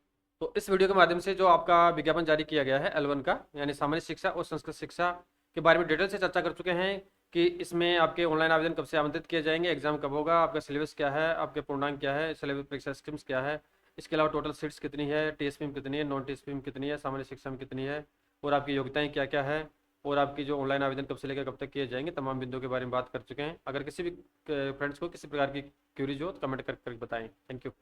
तो इस वीडियो के माध्यम से जो आपका विज्ञापन जारी किया गया है L1 का, यानी सामान्य शिक्षा और संस्कृत शिक्षा के बारे में डिटेल से चर्चा कर चुके हैं कि इसमें आपके ऑनलाइन आवेदन कब से आमंत्रित किए जाएंगे, एग्जाम कब होगा, आपका सिलेबस क्या है, आपके पूर्णांक क्या है, सिलेबस परीक्षा स्कीम्स क्या है, इसके अलावा टोटल सीट्स कितनी है, टीएसपी में कितनी है, नॉन टीएसपी में कितनी है, सामान्य शिक्षा में कितनी है, और आपकी योग्यताएं क्या क्या है, और आपकी जो ऑनलाइन आवेदन कब से लेकर कब तक किए जाएंगे, तमाम बिंदुओं के बारे में बात कर चुके हैं। अगर किसी भी फ्रेंड्स को किसी प्रकार की क्यूरीज हो तो कमेंट कर बताएं। Thank you.